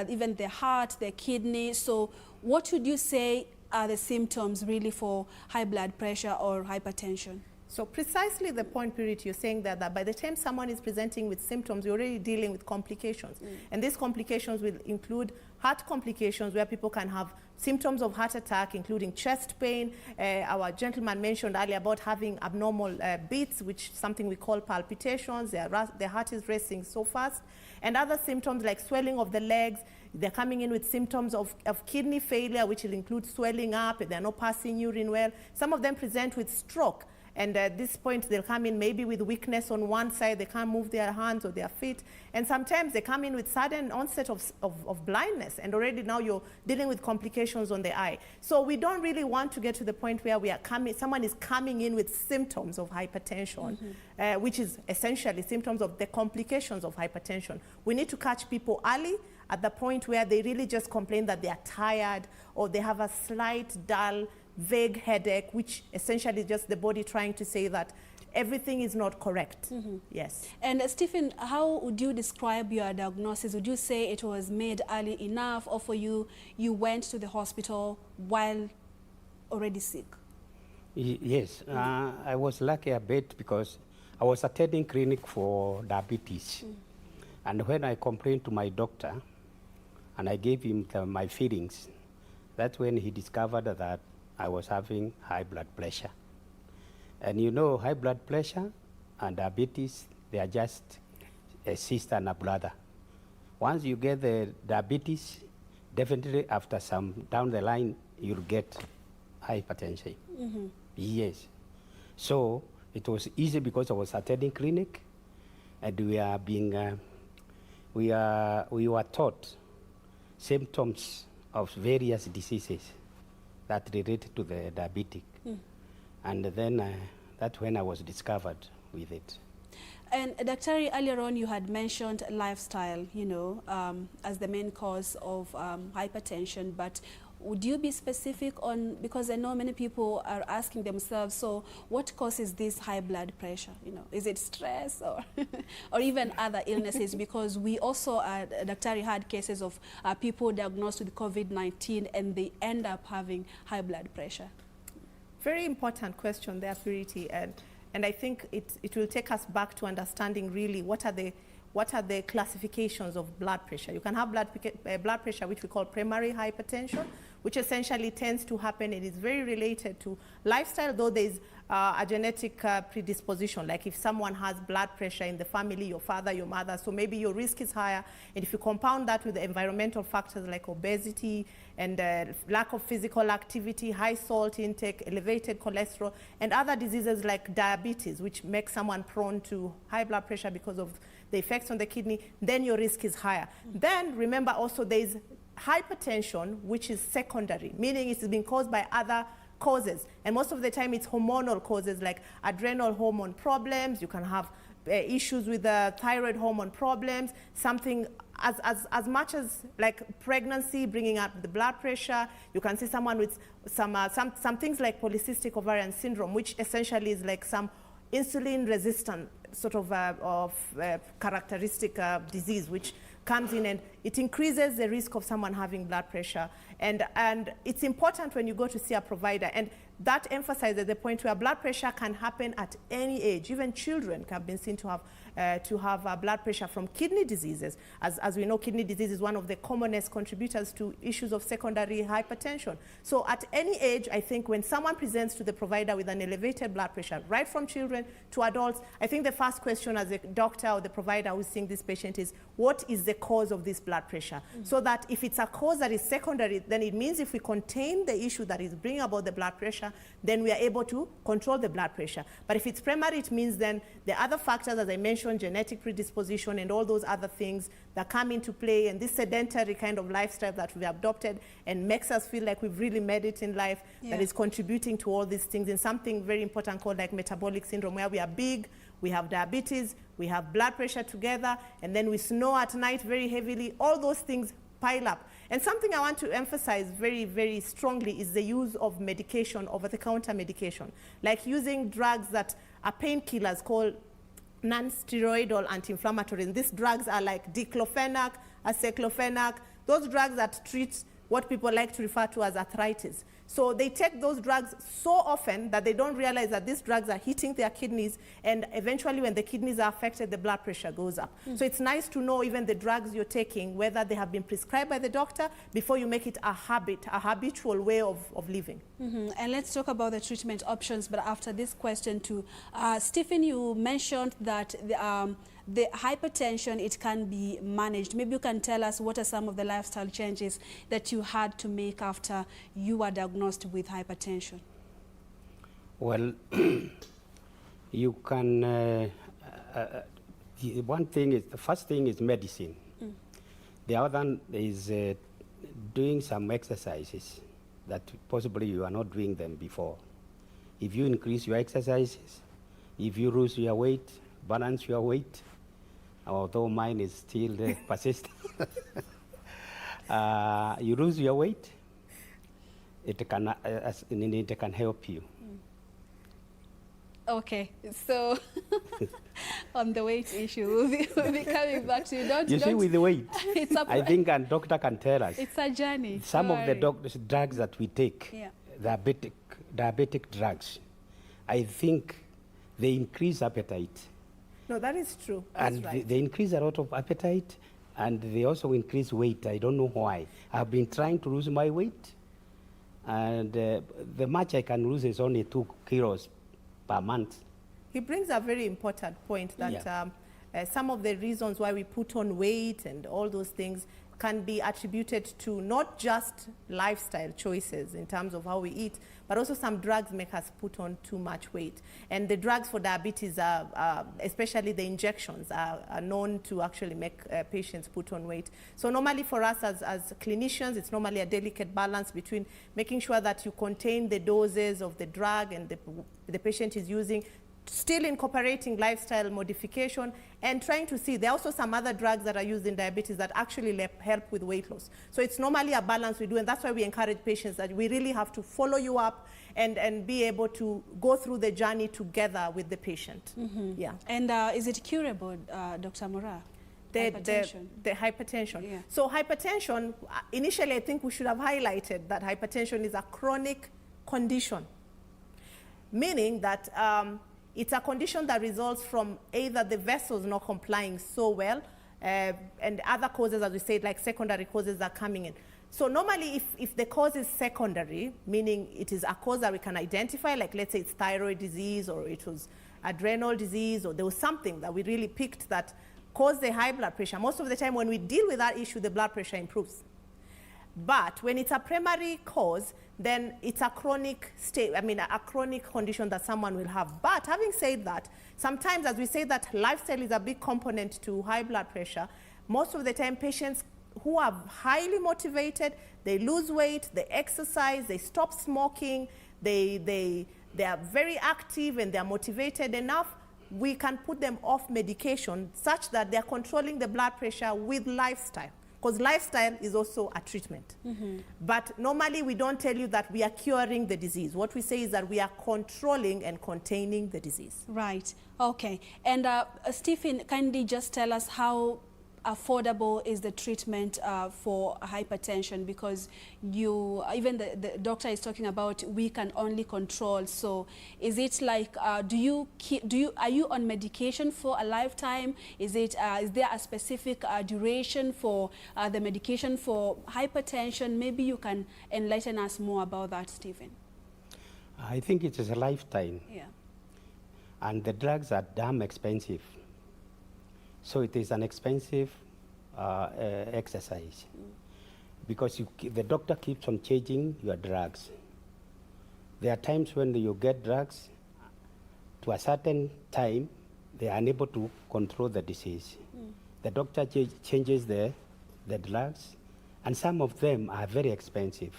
even the heart, the kidney. So what would you say are the symptoms really for high blood pressure or hypertension? So precisely the point, Purity, you're saying that by the time someone is presenting with symptoms, you're already dealing with complications. And these complications will include heart complications, where people can have symptoms of heart attack, including chest pain. Our gentleman mentioned earlier about having abnormal beats, which is something we call palpitations. Their heart is racing so fast. And other symptoms like swelling of the legs. They're coming in with symptoms of kidney failure, which will include swelling up. They're not passing urine well. Some of them present with stroke. And at this point, they'll come in maybe with weakness on one side. They can't move their hands or their feet. And sometimes they come in with sudden onset of blindness. And already now you're dealing with complications on the eye. So we don't really want to get to the point where someone is coming in with symptoms of hypertension, which is essentially symptoms of the complications of hypertension. We need to catch people early at the point where they really just complain that they are tired or they have a slight, dull, vague headache, which essentially is just the body trying to say that everything is not correct. Yes. And Stephen, how would you describe your diagnosis? Would you say it was made early enough, or for you went to the hospital while already sick? Yes, I was lucky a bit because I was attending clinic for diabetes. And when I complained to my doctor and I gave him my feelings, that's when he discovered that I was having high blood pressure. And you know, high blood pressure and diabetes, they are just a sister and a brother. Once you get the diabetes, definitely after some down the line, you'll get hypertension. Yes. So it was easy because I was attending clinic, and we were taught symptoms of various diseases that related to the diabetic. And then that's when I was discovered with it. And Dr. earlier on you had mentioned lifestyle, as the main cause of hypertension, but would you be specific on, because I know many people are asking themselves, so what causes this high blood pressure? Is it stress or or even other illnesses? Because we also, Dr. had cases of people diagnosed with COVID-19 and they end up having high blood pressure. Very important question there, Purity, and I think it will take us back to understanding really what are the classifications of blood pressure. You can have blood pressure which we call primary hypertension, which essentially tends to happen and is very related to lifestyle, though there's a genetic predisposition, like if someone has blood pressure in the family, your father, your mother, so maybe your risk is higher. And if you compound that with the environmental factors like obesity and lack of physical activity, high salt intake, elevated cholesterol, and other diseases like diabetes, which make someone prone to high blood pressure because of the effects on the kidney, then your risk is higher. Then remember also there's hypertension, which is secondary, meaning it's been caused by other causes. And most of the time it's hormonal causes like adrenal hormone problems. You can have issues with thyroid hormone problems, something as much as like pregnancy bringing up the blood pressure. You can see someone with some things like polycystic ovarian syndrome, which essentially is like some insulin resistant sort of characteristic disease, which comes in and it increases the risk of someone having blood pressure. And it's important when you go to see a provider, and that emphasizes the point where blood pressure can happen at any age. Even children have been seen to have blood pressure from kidney diseases. As we know, kidney disease is one of the commonest contributors to issues of secondary hypertension. So at any age, I think when someone presents to the provider with an elevated blood pressure, right from children to adults, I think the first question as a doctor or the provider who's seeing this patient is, what is the cause of this blood pressure? So that if it's a cause that is secondary, then it means if we contain the issue that is bringing about the blood pressure, then we are able to control the blood pressure. But if it's primary, it means then the other factors, as I mentioned, genetic predisposition and all those other things that come into play, and this sedentary kind of lifestyle that we've adopted and makes us feel like we've really made it in life, that is contributing to all these things, and something very important called like metabolic syndrome, where we are big, we have diabetes, we have blood pressure together, and then we snore at night very heavily. All those things pile up. And something I want to emphasize very, very strongly is the use of medication, over-the-counter medication, like using drugs that are painkillers called non-steroidal anti-inflammatories. These drugs are like diclofenac, aceclofenac, those drugs that treat what people like to refer to as arthritis. So they take those drugs so often that they don't realize that these drugs are hitting their kidneys, and eventually when the kidneys are affected, the blood pressure goes up. So it's nice to know even the drugs you're taking, whether they have been prescribed by the doctor, before you make it a habit, a habitual way of living. And let's talk about the treatment options, but after this question too. Stephen, you mentioned that the hypertension, it can be managed. Maybe you can tell us what are some of the lifestyle changes that you had to make after you were diagnosed with hypertension? Well, you can, one thing is, the first thing is medicine. The other is doing some exercises that possibly you are not doing them before. If you increase your exercises, if you lose your weight, balance your weight, although mine is still persistent. You lose your weight, it can help you. Okay, so on the weight issue, we'll be coming back to you. You see, with the weight, I think a doctor can tell us. It's a journey. Some of the drugs that we take, diabetic drugs, I think they increase appetite. No, that is true. That's and right. they increase a lot of appetite, and they also increase weight. I don't know why. I've been trying to lose my weight, and the much I can lose is only 2 kilos per month. He brings a very important point that some of the reasons why we put on weight and all those things can be attributed to not just lifestyle choices in terms of how we eat, but also some drugs make us put on too much weight. And the drugs for diabetes, especially the injections, are known to actually make patients put on weight. So normally for us as clinicians, it's normally a delicate balance between making sure that you contain the doses of the drug and the patient is using, still incorporating lifestyle modification, and trying to see, there are also some other drugs that are used in diabetes that actually help with weight loss. So it's normally a balance we do, and that's why we encourage patients that we really have to follow you up and be able to go through the journey together with the patient. Yeah. And is it curable, Dr. Mora? The hypertension. Yeah. So hypertension, initially I think we should have highlighted that hypertension is a chronic condition, meaning that it's a condition that results from either the vessels not complying so well and other causes, as we said, like secondary causes are coming in. So normally if the cause is secondary, meaning it is a cause that we can identify, like let's say it's thyroid disease or it was adrenal disease or there was something that we really picked that caused the high blood pressure, most of the time when we deal with that issue, the blood pressure improves. But when it's a primary cause, then it's a chronic state, a chronic condition that someone will have. But having said that, sometimes as we say that lifestyle is a big component to high blood pressure, most of the time patients who are highly motivated, they lose weight, they exercise, they stop smoking, they are very active and they're motivated enough, we can put them off medication such that they're controlling the blood pressure with lifestyle. Because lifestyle is also a treatment. But normally we don't tell you that we are curing the disease. What we say is that we are controlling and containing the disease. Right. Okay. And Stephen, kindly just tell us how affordable is the treatment for hypertension, because even the doctor is talking about we can only control. So is it like are you on medication for a lifetime? Is there a specific duration for the medication for hypertension? Maybe you can enlighten us more about that, Stephen. I think it is a lifetime. Yeah. And the drugs are damn expensive. So it is an expensive exercise because the doctor keeps on changing your drugs. There are times when you get drugs, to a certain time, they are unable to control the disease. The doctor changes the drugs, and some of them are very expensive.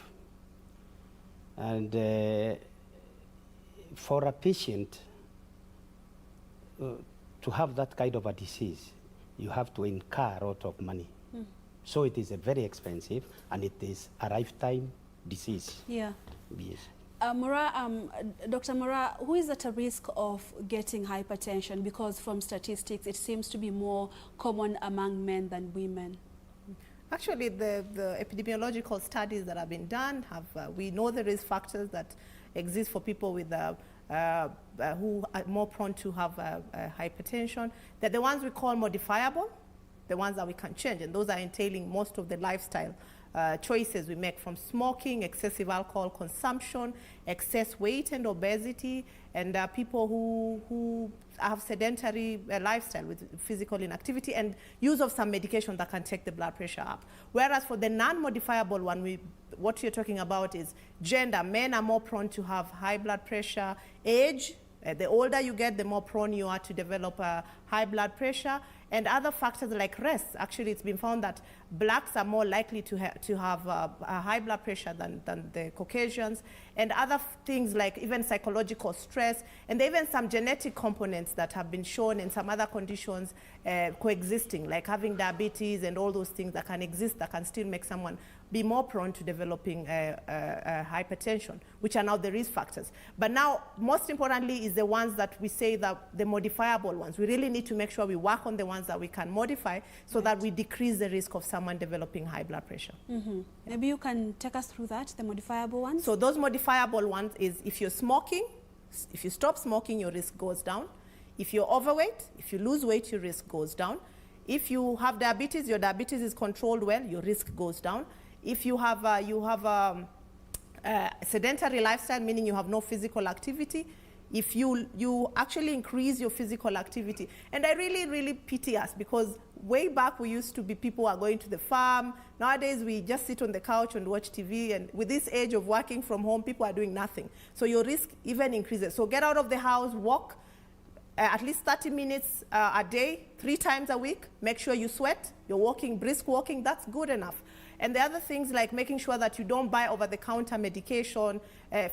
And for a patient to have that kind of a disease, you have to incur a lot of money. So it is a very expensive, and it is a lifetime disease. Yeah. Yes. Dr. Mora, who is at a risk of getting hypertension? Because from statistics, it seems to be more common among men than women. Actually, the epidemiological studies that have been done have, we know the risk factors that exist for people with who are more prone to have hypertension. They're the ones we call modifiable, the ones that we can change, and those are entailing most of the lifestyle choices we make, from smoking, excessive alcohol consumption, excess weight and obesity, and people who have sedentary lifestyle with physical inactivity and use of some medication that can take the blood pressure up. Whereas for the non-modifiable one, what you're talking about is gender. Men are more prone to have high blood pressure. Age, the older you get, the more prone you are to develop high blood pressure. And other factors like race. Actually, it's been found that blacks are more likely to have a high blood pressure than the Caucasians. And other things like even psychological stress, and even some genetic components that have been shown in some other conditions coexisting, like having diabetes and all those things that can exist that can still make someone be more prone to developing hypertension, which are now the risk factors. But now, most importantly, is the ones that we say that the modifiable ones. We really need to make sure we work on the ones that we can modify so that we decrease the risk of someone developing high blood pressure. Mm-hmm. Maybe you can take us through that, the modifiable ones? So those modifiable ones is if you're smoking, if you stop smoking, your risk goes down. If you're overweight, if you lose weight, your risk goes down. If you have diabetes, your diabetes is controlled well, your risk goes down. If you have sedentary lifestyle, meaning you have no physical activity, if you actually increase your physical activity. And I really, really pity us, because way back we used to be people who are going to the farm. Nowadays we just sit on the couch and watch TV, and with this age of working from home, people are doing nothing. So your risk even increases. So get out of the house, walk at least 30 minutes a day, 3 times a week. Make sure you sweat, you're walking, brisk walking, that's good enough. And the other things like making sure that you don't buy over-the-counter medication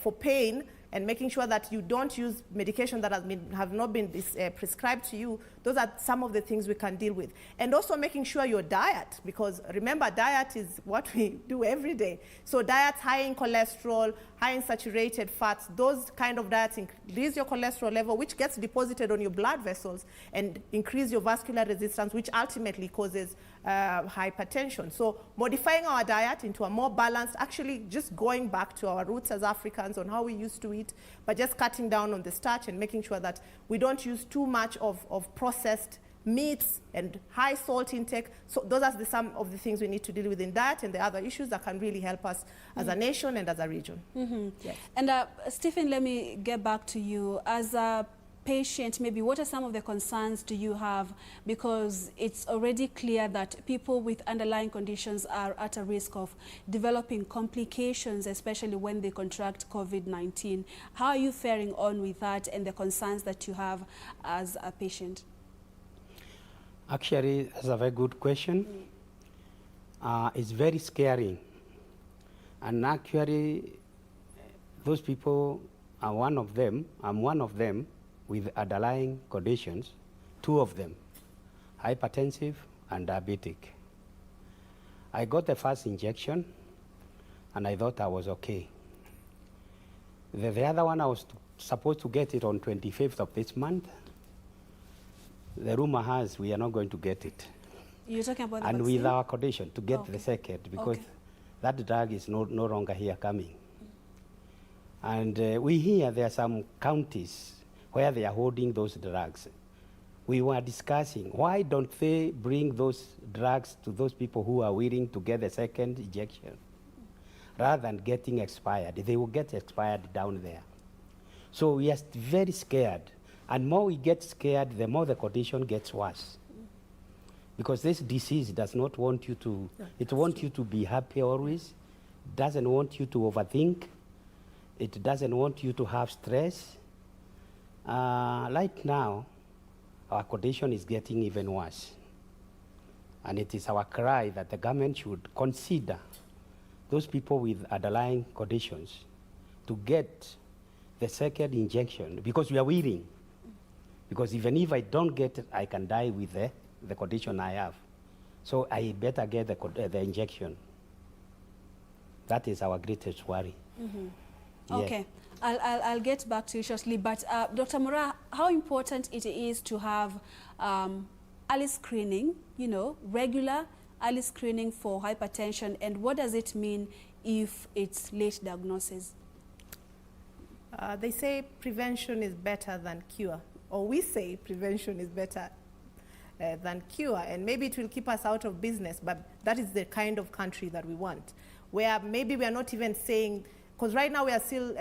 for pain, and making sure that you don't use medication that have not been prescribed to you. Those are some of the things we can deal with. And also making sure your diet, because remember, diet is what we do every day. So diets high in cholesterol, high in saturated fats, those kind of diets increase your cholesterol level, which gets deposited on your blood vessels and increase your vascular resistance, which ultimately causes hypertension. So modifying our diet into a more balanced, actually just going back to our roots as Africans on how we used to eat, but just cutting down on the starch and making sure that we don't use too much of processed meats and high salt intake. So those are some of the things we need to deal with in diet, and the other issues that can really help us as a nation and as a region. Mm-hmm. Yes. And Stephen, let me get back to you. As a patient, maybe what are some of the concerns do you have? Because it's already clear that people with underlying conditions are at a risk of developing complications, especially when they contract COVID-19. How are you faring on with that and the concerns that you have as a patient? Actually, that's a very good question. It's very scary. And actually, those people are one of them. I'm one of them with underlying conditions, 2 of them, hypertensive and diabetic. I got the first injection and I thought I was okay. The other one, I was supposed to get it on 25th of this month. The rumor has we are not going to get it. You're talking about the and vaccine? with our condition to get the second, because that drug is no longer here coming. And we hear there are some counties where they are holding those drugs. We were discussing, why don't they bring those drugs to those people who are willing to get the second injection, rather than getting expired? They will get expired down there. So we are very scared. And more we get scared, the more the condition gets worse. Because this disease does not want you to, it wants you to be happy always, doesn't want you to overthink, it doesn't want you to have stress. Right now, our condition is getting even worse. And it is our cry that the government should consider those people with underlying conditions to get the second injection, because we are willing. Because even if I don't get it, I can die with the condition I have. So I better get the injection. That is our greatest worry. Mm-hmm. Yeah. Okay, I'll get back to you shortly, but Dr. Mura, how important it is to have early screening, you know, regular early screening for hypertension, and what does it mean if it's late diagnosis? They say prevention is better than cure, or we say prevention is better than cure, and maybe it will keep us out of business, but that is the kind of country that we want, where maybe we are not even saying, because right now we are still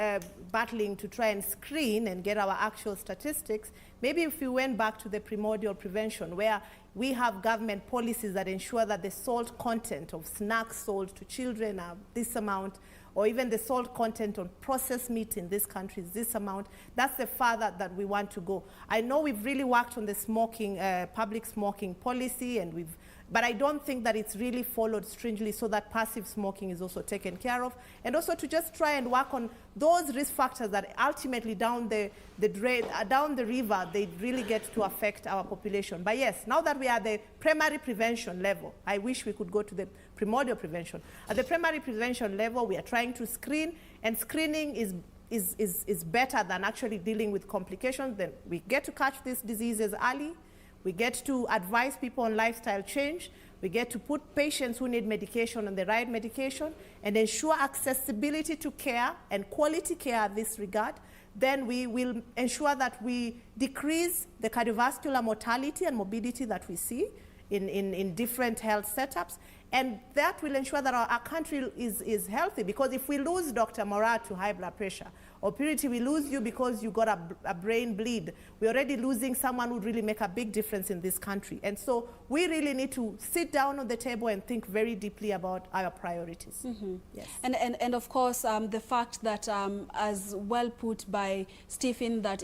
battling to try and screen and get our actual statistics. Maybe if we went back to the primordial prevention, where we have government policies that ensure that the salt content of snacks sold to children are this amount, or even the salt content on processed meat in this country is this amount. That's the farther that we want to go. I know we've really worked on the smoking, public smoking policy, and but I don't think that it's really followed stringently so that passive smoking is also taken care of. And also to just try and work on those risk factors that ultimately down the river, they really get to affect our population. But yes, now that we are at the primary prevention level, I wish we could go to the primordial prevention. At the primary prevention level, we are trying to screen, and screening is better than actually dealing with complications. Then we get to catch these diseases early. We get to advise people on lifestyle change. We get to put patients who need medication on the right medication and ensure accessibility to care and quality care in this regard. Then we will ensure that we decrease the cardiovascular mortality and morbidity that we see in different health setups. And that will ensure that our country is healthy, because if we lose Dr. Morat to high blood pressure, or Purity, we lose you because you got a brain bleed, we're already losing someone who would really make a big difference in this country. And so we really need to sit down on the table and think very deeply about our priorities. Mm-hmm. Yes. And of course, the fact that, as well put by Stephen, that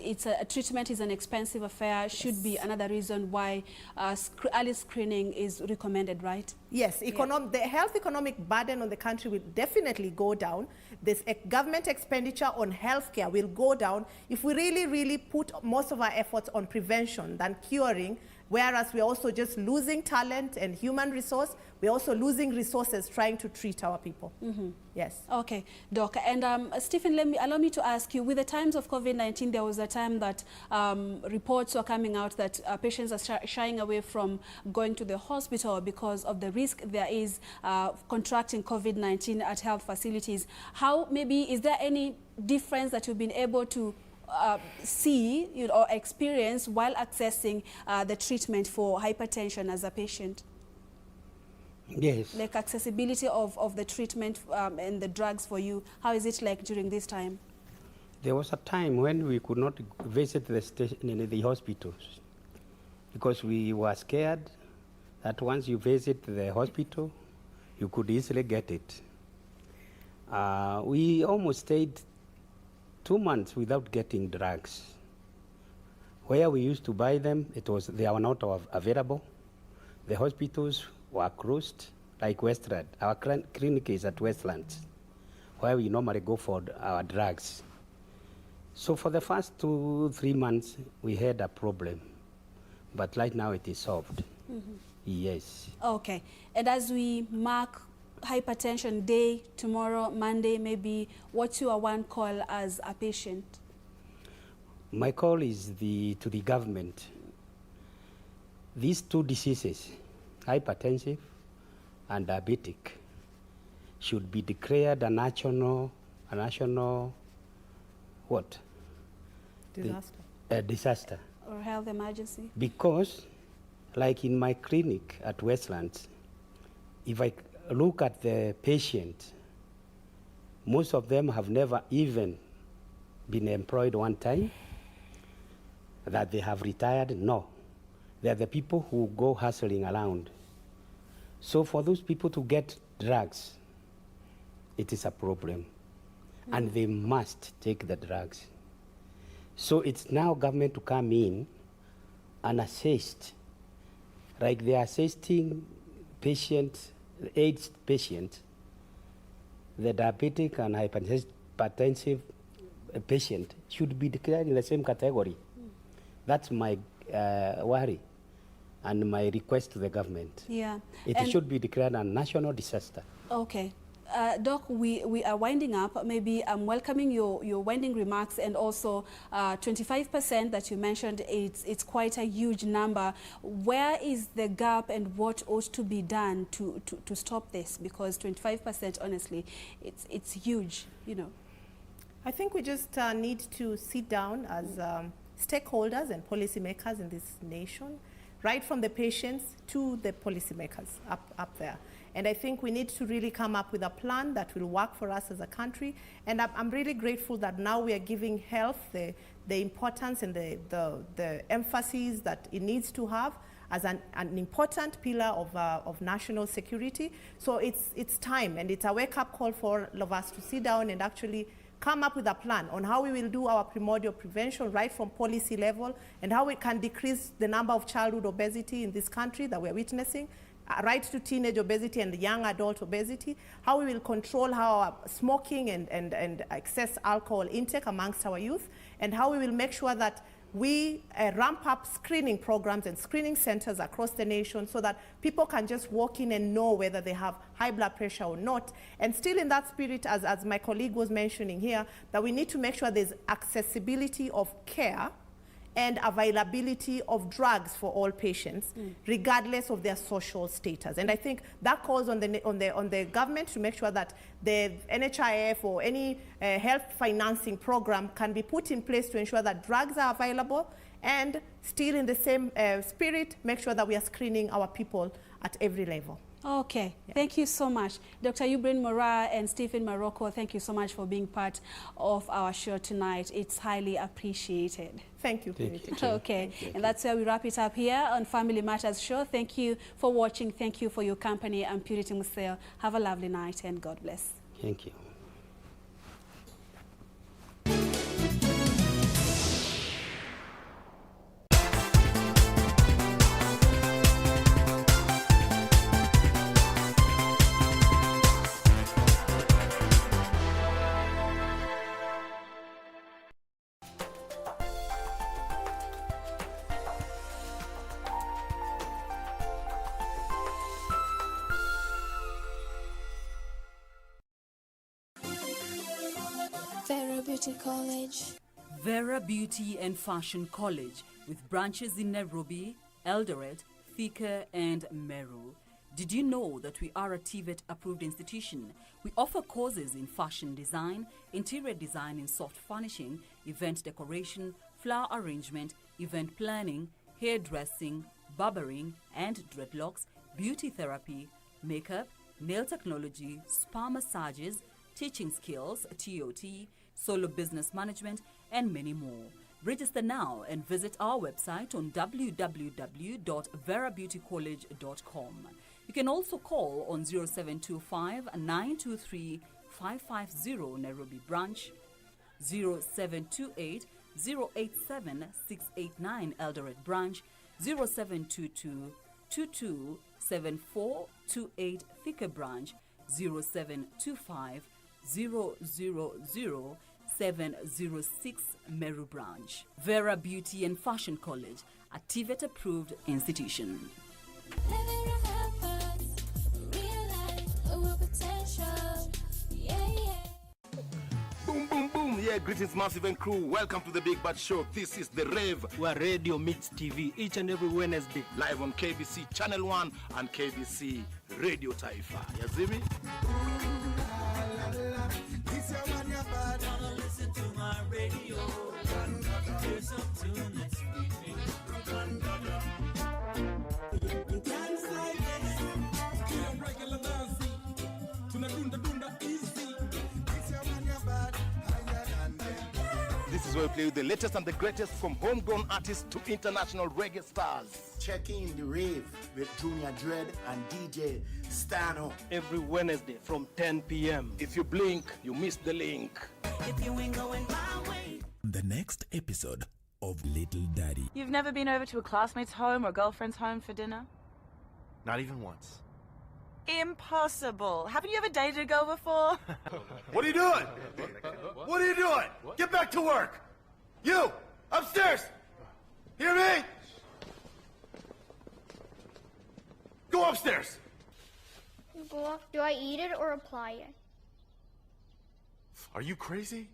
treatment is an expensive affair should be another reason why early screening is recommended, right? Yes, the health economic burden on the country will definitely go down. This government expenditure on healthcare will go down if we really put most of our efforts on prevention than curing, whereas we're also just losing talent and human resource. We're also losing resources trying to treat our people. Mm-hmm. Yes. Okay, Doc. And Stephen, allow me to ask you, with the times of COVID-19, there was a time that reports were coming out that patients are shying away from going to the hospital because of the risk there is contracting COVID-19 at health facilities. Is there any difference that you've been able to see or experience while accessing the treatment for hypertension as a patient? Yes. Like accessibility of the treatment and the drugs for you. How is it like during this time? There was a time when we could not visit the hospitals because we were scared that once you visit the hospital, you could easily get it. We almost stayed 2 months without getting drugs. Where we used to buy them, they were not available. The hospitals were closed, like Westland. Our clinic is at Westlands, where we normally go for our drugs. So for the first 2-3 months, we had a problem, but right now it is solved. Mm-hmm. Yes. Okay, and as we mark Hypertension Day tomorrow, Monday, maybe, what's your one call as a patient? My call is to the government. These two diseases, hypertensive and diabetic, should be declared a national what? Disaster. A disaster. Or health emergency. Because, like in my clinic at Westlands, if I look at the patient, most of them have never even been employed one time, that they have retired. No. They're the people who go hustling around. So for those people to get drugs, it is a problem. And they must take the drugs. So it's now government to come in and assist. Like they are assisting patients, AIDS patients, the diabetic and hypertensive patient should be declared in the same category. That's my worry and my request to the government. Yeah. It should be declared a national disaster. Okay. Doc, we are winding up. Maybe I'm welcoming your winding remarks, and also 25% that you mentioned, it's quite a huge number. Where is the gap and what ought to be done to stop this? Because 25%, honestly, it's huge, you know. I think we just need to sit down as stakeholders and policymakers in this nation, right from the patients to the policymakers up there. And I think we need to really come up with a plan that will work for us as a country. And I'm really grateful that now we are giving health the importance and the emphasis that it needs to have as an important pillar of national security. So it's time, and it's a wake-up call for all of us to sit down and actually come up with a plan on how we will do our primordial prevention right from policy level, and how we can decrease the number of childhood obesity in this country that we're witnessing, right to teenage obesity and young adult obesity, how we will control our smoking and excess alcohol intake amongst our youth, and how we will make sure that we ramp up screening programs and screening centers across the nation so that people can just walk in and know whether they have high blood pressure or not. And still in that spirit, as my colleague was mentioning here, that we need to make sure there's accessibility of care and availability of drugs for all patients, regardless of their social status. And I think that calls on the government to make sure that the NHIF or any health financing program can be put in place to ensure that drugs are available, and still in the same spirit, make sure that we are screening our people at every level. Okay, thank you so much. Dr. Ubrin Mora and Stephen Morocco, thank you so much for being part of our show tonight. It's highly appreciated. Thank you. Okay, and that's where we wrap it up here on Family Matters Show. Thank you for watching. Thank you for your company. I'm Purity Museo. Have a lovely night and God bless. Thank you. Vera Beauty College. Vera Beauty and Fashion College, with branches in Nairobi, Eldoret, Thika, and Meru. Did you know that we are a TVET approved institution? We offer courses in fashion design, interior design in soft furnishing, event decoration, flower arrangement, event planning, hairdressing, barbering and dreadlocks, beauty therapy, makeup, nail technology, spa massages, teaching skills, TOT, solo business management, and many more. Register now and visit our website on www.verabeautycollege.com. You can also call on 0725 923 550 Nairobi branch, 0728 087 689 Eldoret branch, 0722 22 7428 Thika branch, 0725 000 706 Meru branch. Vera Beauty and Fashion College, a TVET approved institution. Boom, boom, boom. Yeah, greetings, Massive and crew. Welcome to the Big Bad Show. This is The Rave, where radio meets TV each and every Wednesday. Live on KBC Channel 1 and KBC Radio Taifa. You see me? Listen to my radio. Here's some tune that's sweet. Dance like this. Regular dancing. Tunadunda dunda easy. This is where we play with the latest and the greatest, from homegrown artists to international reggae stars. Check in The Rave with Junior Dread and DJ Stano every Wednesday from 10 p.m. If you blink, you miss the link. If you ain't going my way. The next episode of Little Daddy. You've never been over to a classmate's home or girlfriend's home for dinner? Not even once. Impossible. Haven't you ever dated a girl before? What are you doing? What are you doing? Get back to work. You, upstairs. Hear me? Go upstairs. Do I eat it or apply it? Are you crazy?